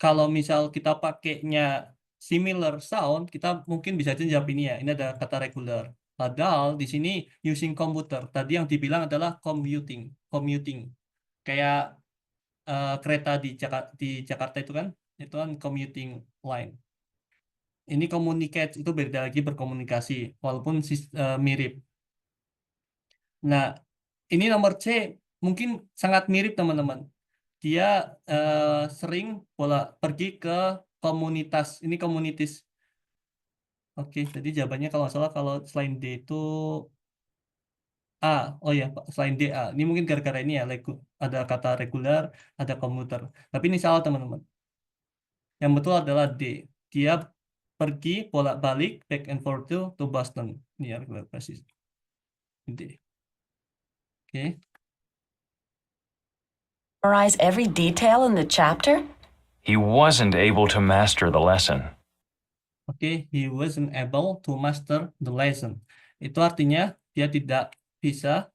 kalau misal kita pakainya similar sound, kita mungkin bisa aja jawab ini ya. Ini ada kata regular. Padahal di sini using computer. Tadi yang dibilang adalah commuting. Kayak kereta di Jakarta itu kan commuting line. Ini communicate itu beda lagi, berkomunikasi walaupun mirip. Nah, ini nomor C mungkin sangat mirip teman-teman. Dia sering pergi ke komunitas. Ini communities. Oke, jadi jawabannya kalau nggak salah kalau selain D itu A. Oh ya, selain D A. Ini mungkin gara-gara ini ya, ada kata regular, ada komuter. Tapi ini salah teman-teman. Yang betul adalah D. Dia pergi bolak-balik back and forth to Boston. Ini ya regular basis. D. Oke. Memorize every detail in the chapter? He wasn't able to master the lesson. Oke, he wasn't able to master the lesson. Itu artinya dia tidak bisa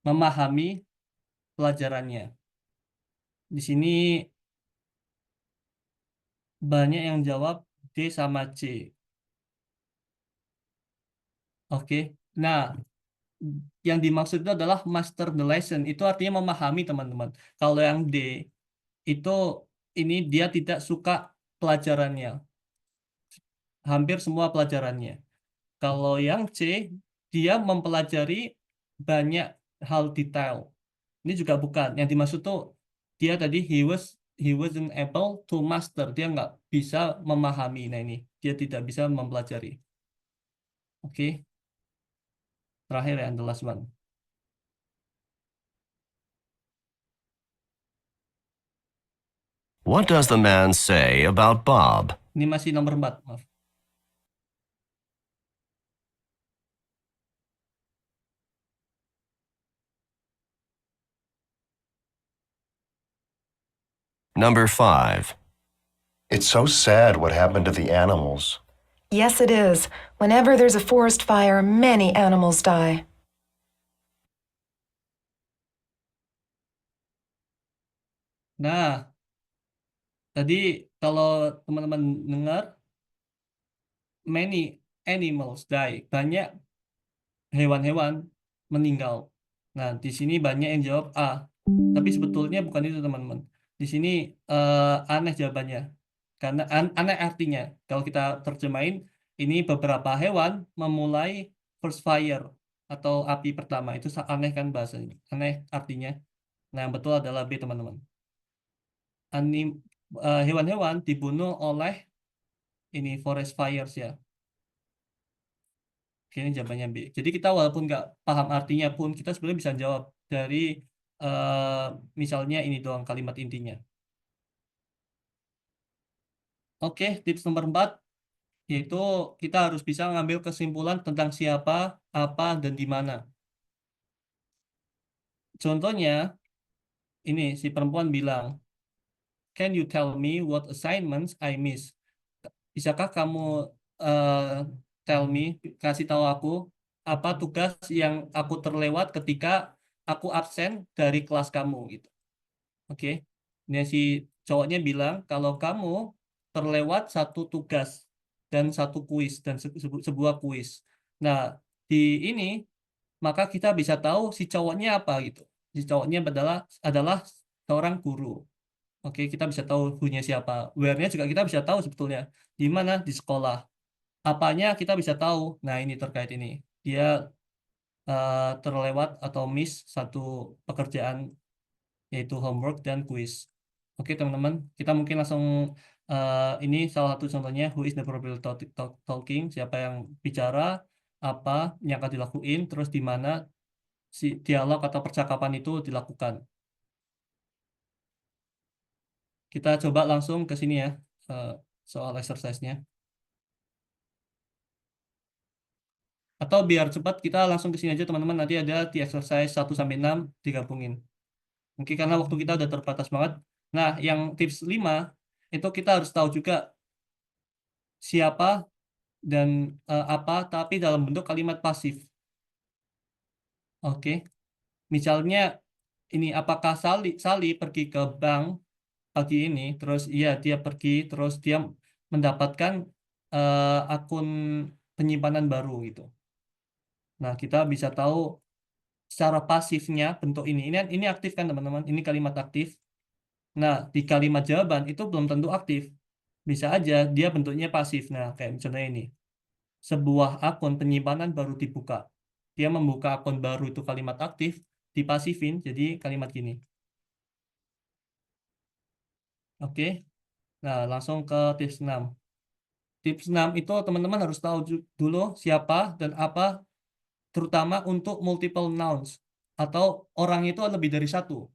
memahami pelajarannya. Di sini banyak yang jawab D sama C. Oke, nah yang dimaksud itu adalah master the lesson. Itu artinya memahami teman-teman. Kalau yang D itu ini dia tidak suka pelajarannya. Hampir semua pelajarannya. Kalau yang C, dia mempelajari banyak hal detail. Ini juga bukan. Yang dimaksud tuh dia tadi he wasn't able to master. Dia nggak bisa memahami. Nah ini dia tidak bisa mempelajari. Oke. Terakhir ya, the last one. What does the man say about Bob? Ini masih nomor 4. Maaf. Number 5. It's so sad what happened to the animals. Yes, it is. Whenever there's a forest fire, many animals die. Nah, tadi kalau teman-teman dengar, many animals die. Banyak hewan-hewan meninggal. Nah, di sini banyak yang jawab A. Tapi sebetulnya bukan itu, teman-teman. Di sini aneh jawabannya. Karena aneh artinya. Kalau kita terjemahin, ini beberapa hewan memulai first fire atau api pertama. Itu aneh kan bahasanya. Aneh artinya. Nah, yang betul adalah B, teman-teman. Hewan-hewan dibunuh oleh ini forest fires ya. Oke, ini jawabannya B. Jadi kita walaupun nggak paham artinya pun, kita sebenarnya bisa jawab dari misalnya ini doang kalimat intinya. Oke, tips nomor 4, yaitu kita harus bisa mengambil kesimpulan tentang siapa, apa, dan di mana. Contohnya, ini si perempuan bilang, "Can you tell me what assignments I miss?" Bisakah kamu tell me, kasih tahu aku apa tugas yang aku terlewat ketika aku absen dari kelas kamu gitu. Oke. Ini si cowoknya bilang kalau kamu terlewat satu tugas dan satu kuis dan sebuah kuis. Nah, di ini maka kita bisa tahu si cowoknya apa gitu. Si cowoknya adalah seorang guru. Oke, kita bisa tahu who-nya siapa. Where-nya juga kita bisa tahu sebetulnya. Di mana? Di sekolah. Apanya kita bisa tahu. Nah, ini terkait ini. Dia terlewat atau miss satu pekerjaan, yaitu homework dan quiz. Oke, teman-teman. Kita mungkin langsung ini salah satu contohnya, who is the probable talking, siapa yang bicara, apa yang akan dilakuin, terus di mana si dialog atau percakapan itu dilakukan. Kita coba langsung ke sini ya, soal exercise-nya. Atau biar cepat kita langsung ke sini aja, teman-teman. Nanti ada di exercise 1-6 digabungin. Mungkin karena waktu kita udah terbatas banget. Nah, yang tips 5 itu kita harus tahu juga siapa dan apa, tapi dalam bentuk kalimat pasif. Oke. Misalnya ini, apakah Sally pergi ke bank pagi ini, terus iya dia pergi, terus dia mendapatkan akun penyimpanan baru gitu. Nah, kita bisa tahu secara pasifnya bentuk ini. Ini aktif kan, teman-teman? Ini kalimat aktif. Nah, di kalimat jawaban itu belum tentu aktif. Bisa aja dia bentuknya pasif. Nah, kayak misalnya ini. Sebuah akun penyimpanan baru dibuka. Dia membuka akun baru, itu kalimat aktif, dipasifin jadi kalimat gini. Oke. Nah, langsung ke tips 6. Tips 6 itu teman-teman harus tahu dulu siapa dan apa, terutama untuk multiple nouns atau orang itu lebih dari satu.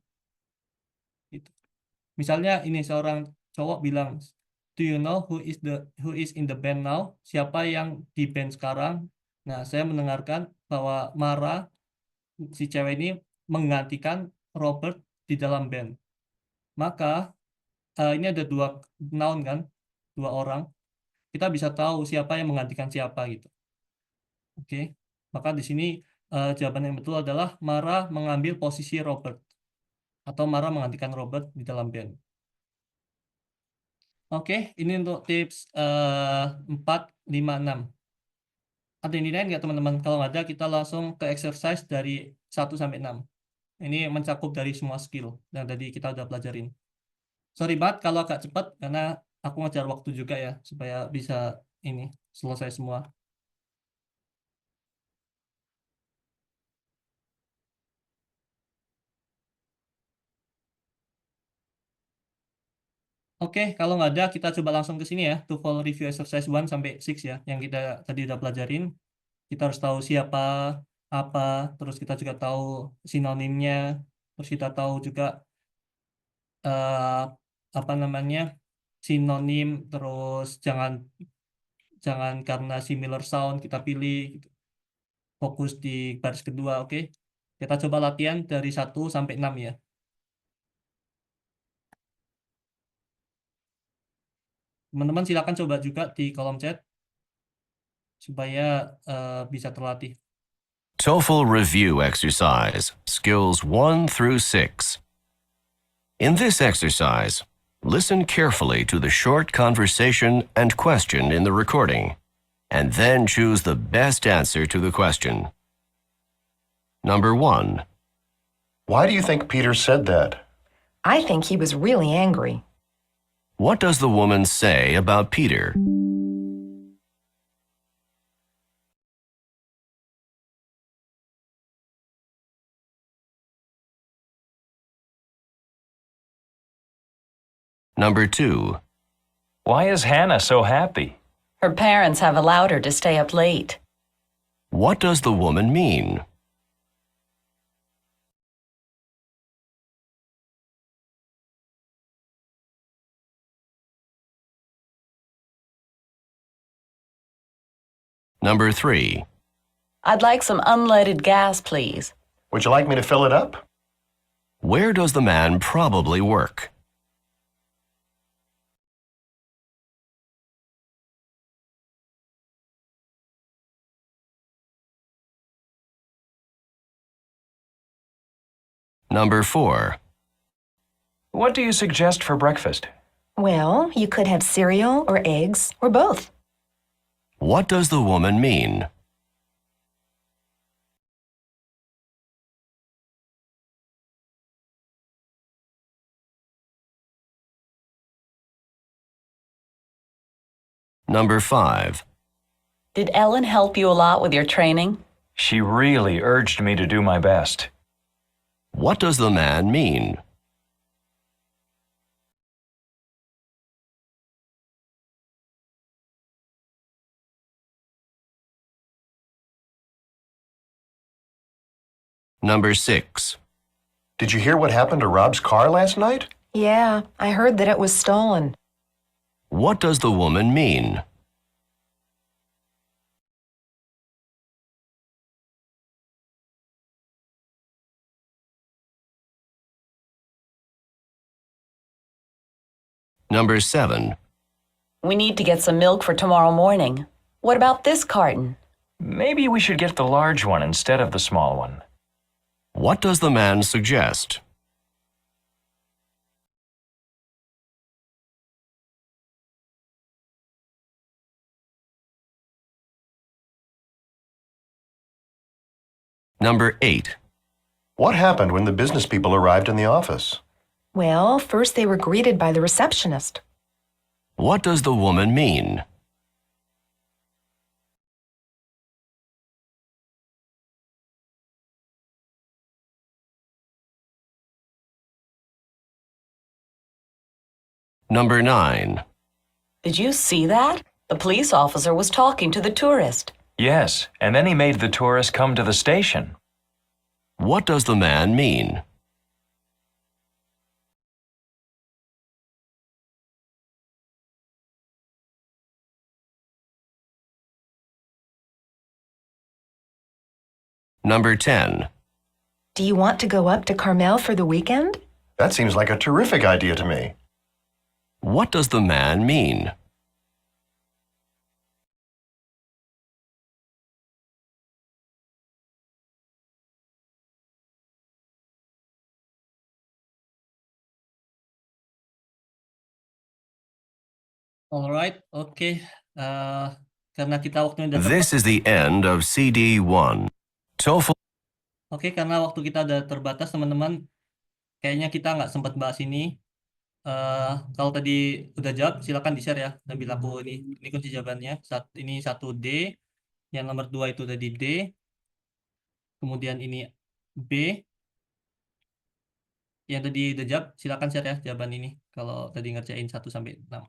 Gitu. Misalnya ini seorang cowok bilang, "Do you know who is in the band now?" Siapa yang di band sekarang? Nah, saya mendengarkan bahwa Mara, si cewek ini, menggantikan Robert di dalam band. Maka ini ada 2 noun kan, 2 orang. Kita bisa tahu siapa yang menggantikan siapa gitu. Oke. Maka di sini jawaban yang betul adalah Mara mengambil posisi Robert. Atau Mara menggantikan Robert di dalam band. Oke, ini untuk tips 4, 5, 6. Ada yang lain nggak, teman-teman? Kalau ada, kita langsung ke exercise dari 1-6. Ini mencakup dari semua skill yang tadi kita udah pelajarin. Sorry banget kalau agak cepat, karena aku ngejar waktu juga ya, supaya bisa ini selesai semua. Oke, kalau nggak ada, kita coba langsung ke sini ya, to follow review exercise 1-6 ya, yang kita tadi udah pelajarin. Kita harus tahu siapa, apa, terus kita juga tahu sinonimnya, terus kita tahu juga apa namanya, sinonim, terus jangan karena similar sound kita pilih gitu. Fokus di baris kedua, oke? Kita coba latihan dari 1-6 ya. Teman-teman silakan coba juga di kolom chat supaya bisa terlatih. TOEFL Review Exercise, Skills 1-6. In this exercise, listen carefully to the short conversation and question in the recording, and then choose the best answer to the question. Number 1. Why do you think Peter said that? I think he was really angry. What does the woman say about Peter? Number 2. Why is Hannah so happy? Her parents have allowed her to stay up late. What does the woman mean? Number 3. I'd like some unleaded gas, please. Would you like me to fill it up? Where does the man probably work? Number 4. What do you suggest for breakfast? Well, you could have cereal or eggs or both. What does the woman mean? Number 5. Did Ellen help you a lot with your training? She really urged me to do my best. What does the man mean? Number 6. Did you hear what happened to Rob's car last night? Yeah, I heard that it was stolen. What does the woman mean? Number 7. We need to get some milk for tomorrow morning. What about this carton? Maybe we should get the large one instead of the small one. What does the man suggest? Number 8. What happened when the business people arrived in the office? Well, first they were greeted by the receptionist. What does the woman mean? Number 9. Did you see that? The police officer was talking to the tourist. Yes, and then he made the tourist come to the station. What does the man mean? Number 10. Do you want to go up to Carmel for the weekend? That seems like a terrific idea to me. What does the man mean? Alright, oke. Karena kita waktunya udah This is the end of CD1. TOEFL. Oke, karena waktu kita udah terbatas, teman-teman, kayaknya kita nggak sempat bahas ini. Kalau tadi udah jawab, silakan di-share ya. Sambil aku ini kunci jawabannya. Ini 1D, yang nomor 2 itu tadi D, kemudian ini B. Yang tadi udah jawab, silakan share ya jawaban ini. Kalau tadi ngerjain 1 sampai 6.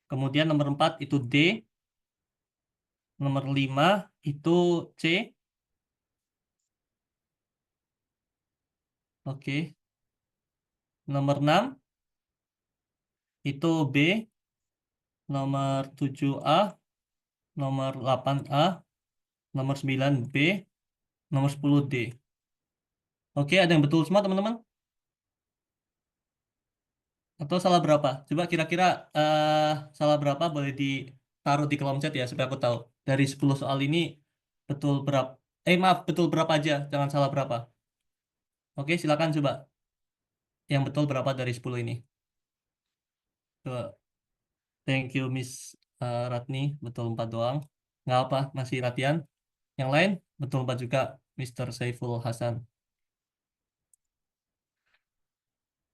Kemudian nomor 4 itu D. Nomor 5 itu C. Oke. Nomor 6 itu B. Nomor 7A. Nomor 8A. Nomor 9 B. Nomor 10 D. Oke, ada yang betul semua teman-teman? Atau salah berapa? Coba kira-kira salah berapa boleh ditaruh di kolom chat ya supaya aku tahu. Dari 10 soal ini betul berapa? Maaf, betul berapa aja, jangan salah berapa. Oke, silakan coba. Yang betul berapa dari 10 ini? Coba. Thank you Miss Ratni, betul 4 doang. Nggak apa, masih latihan. Yang lain betul 4 juga, Mr. Saiful Hasan.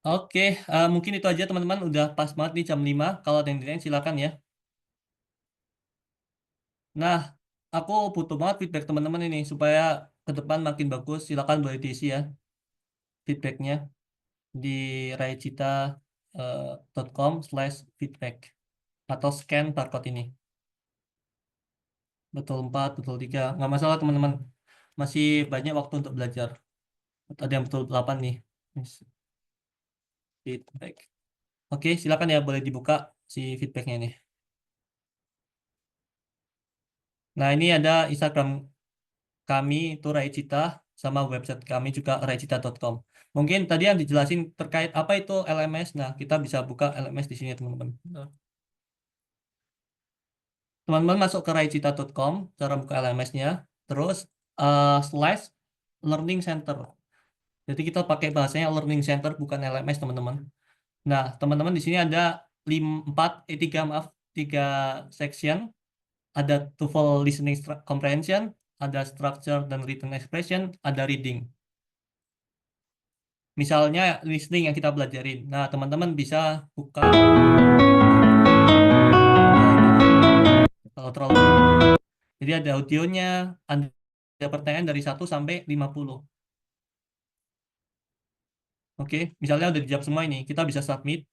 Oke, mungkin itu aja teman-teman. Udah pas banget nih jam 5. Kalau ada yang ditanyain silakan ya. Nah, aku butuh banget feedback teman-teman ini supaya ke depan makin bagus. Silakan boleh diisi ya feedbacknya di raicita.com/feedback atau scan barcode ini. Betul 4, betul 3. Nggak masalah teman-teman. Masih banyak waktu untuk belajar. Ada yang betul 8 nih. Feedback. Oke, silakan ya boleh dibuka si feedbacknya ini. Nah, ini ada Instagram kami itu Raicita sama website kami juga raicita.com. Mungkin tadi yang dijelasin terkait apa itu LMS. Nah, kita bisa buka LMS di sini teman-teman. Teman-teman masuk ke raicita.com, cara buka LMS-nya, terus slash learning center. Jadi kita pakai bahasanya learning center bukan LMS teman-teman. Nah, teman-teman di sini ada 3 section. Ada TOEFL listening comprehension, ada structure dan written expression, ada reading. Misalnya listening yang kita belajarin. Nah, teman-teman bisa buka. Kalau terlalu. Jadi ada audionya, ada pertanyaan dari 1 sampai 50. Oke, misalnya udah dijawab semua ini, kita bisa submit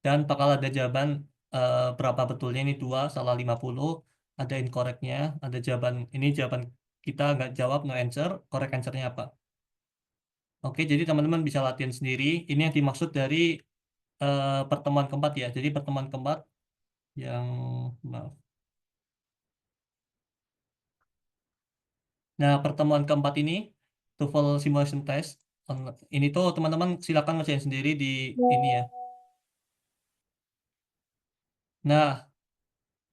dan bakal ada jawaban berapa betulnya ini 2, salah 50, ada incorrectnya, ada jawaban ini jawaban kita nggak jawab, no answer, correct answernya apa. Oke, jadi teman-teman bisa latihan sendiri. Ini yang dimaksud dari pertemuan keempat ya. Jadi pertemuan keempat yang maaf. Nah, pertemuan keempat ini TOEFL simulation test. Ini tuh teman-teman silakan ngerjain sendiri di ini ya. Nah,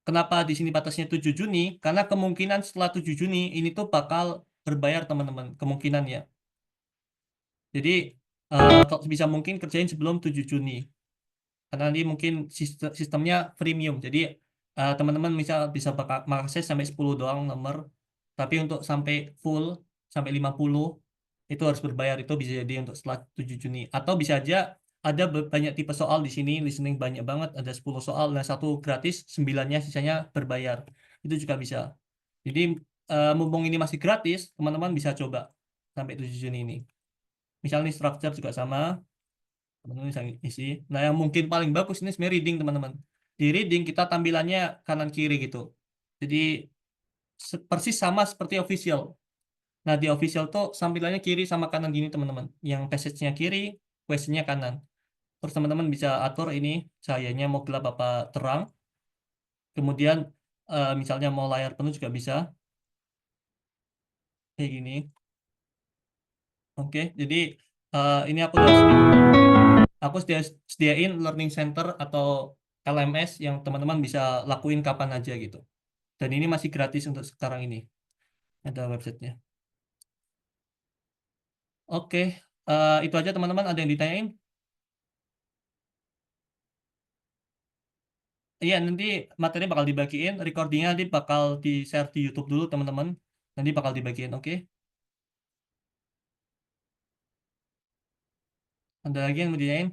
kenapa di sini batasnya 7 Juni? Karena kemungkinan setelah 7 Juni ini tuh bakal berbayar teman-teman, kemungkinan ya. Jadi kalau bisa mungkin kerjain sebelum 7 Juni. Karena nanti mungkin sistemnya freemium. Jadi teman-teman bisa mengakses sampai 10 doang nomor. Tapi untuk sampai full, sampai 50, itu harus berbayar. Itu bisa jadi untuk setelah 7 Juni. Atau bisa aja ada banyak tipe soal di sini, listening banyak banget, ada 10 soal, nah 1 gratis, 9-nya sisanya berbayar. Itu juga bisa. Jadi mumpung ini masih gratis, teman-teman bisa coba sampai 7 Juni ini. Misalnya structure juga sama, teman-teman bisa isi. Nah, yang mungkin paling bagus ini sebenarnya reading, teman-teman. Di reading kita tampilannya kanan kiri gitu. Jadi persis sama seperti official. Nah, di official tuh tampilannya kiri sama kanan gini, teman-teman. Yang passage-nya kiri, question-nya kanan. Terus teman-teman bisa atur ini cahayanya mau gelap apa terang. Kemudian misalnya mau layar penuh juga bisa. Kayak gini. Oke, jadi ini aku sediain learning center atau LMS yang teman-teman bisa lakuin kapan aja gitu. Dan ini masih gratis untuk sekarang ini. Ada websitenya. Oke, itu aja teman-teman. Ada yang ditanyain? Iya, nanti materi bakal dibagiin. Recordingnya nanti bakal di-share di YouTube dulu teman-teman. Nanti bakal dibagiin, oke? Ada lagi yang mau ditanyain?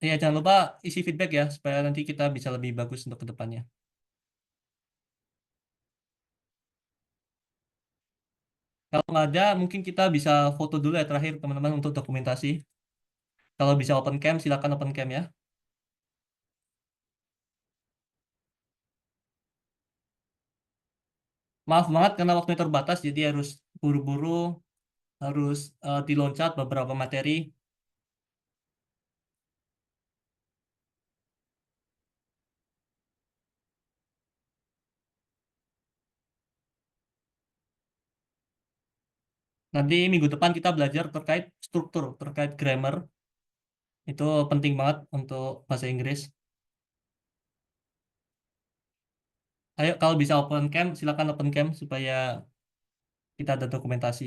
Iya, jangan lupa isi feedback ya, supaya nanti kita bisa lebih bagus untuk ke depannya. Kalau nggak ada, mungkin kita bisa foto dulu ya terakhir teman-teman untuk dokumentasi. Kalau bisa open cam, silakan open cam ya. Maaf banget karena waktunya terbatas, jadi harus buru-buru, harus diloncat beberapa materi. Nanti minggu depan kita belajar terkait struktur, terkait grammar. Itu penting banget untuk bahasa Inggris. Ayo, kalau bisa open cam, silakan open cam supaya kita ada dokumentasi.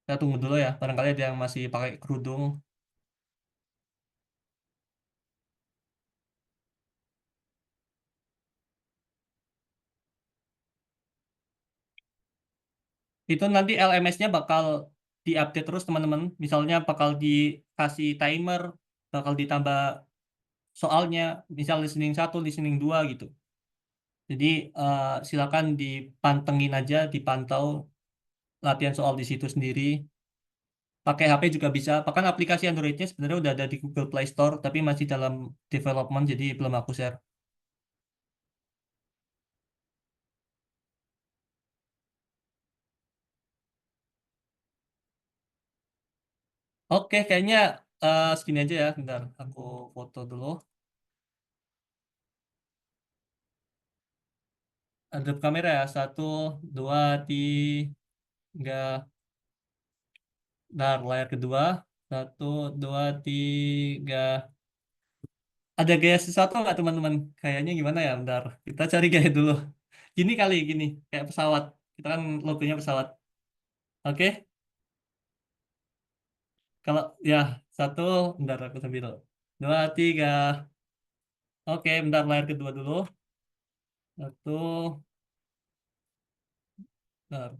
Kita tunggu dulu ya, barangkali ada yang masih pakai kerudung. Itu nanti LMS-nya bakal diupdate terus teman-teman. Misalnya bakal dikasih timer, bakal ditambah soalnya, misal listening 1, listening 2 gitu. Jadi silakan dipantengin aja, dipantau latihan soal di situ sendiri. Pakai HP juga bisa. Bahkan aplikasi Android-nya sebenarnya udah ada di Google Play Store, tapi masih dalam development, jadi belum aku share. Oke, kayaknya segini aja ya. Bentar, aku foto dulu. Hadap kamera ya. 1, 2, 3. Bentar, layar kedua. 1, 2, 3. Ada gaya sesuatu nggak teman-teman? Kayaknya gimana ya? Bentar, kita cari gaya dulu. Gini kali, gini. Kayak pesawat. Kita kan logonya pesawat. Oke? Kalau ya, 1, bentar aku sambil. 2, 3. Oke, bentar layar kedua dulu. 1, bentar.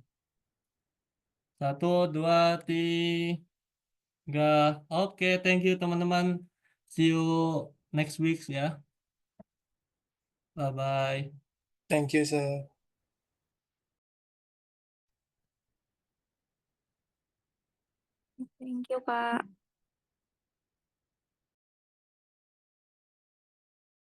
1, 2, 3. Oke, thank you teman-teman. See you next week ya. Bye-bye. Thank you, sir. Thank you, Kak.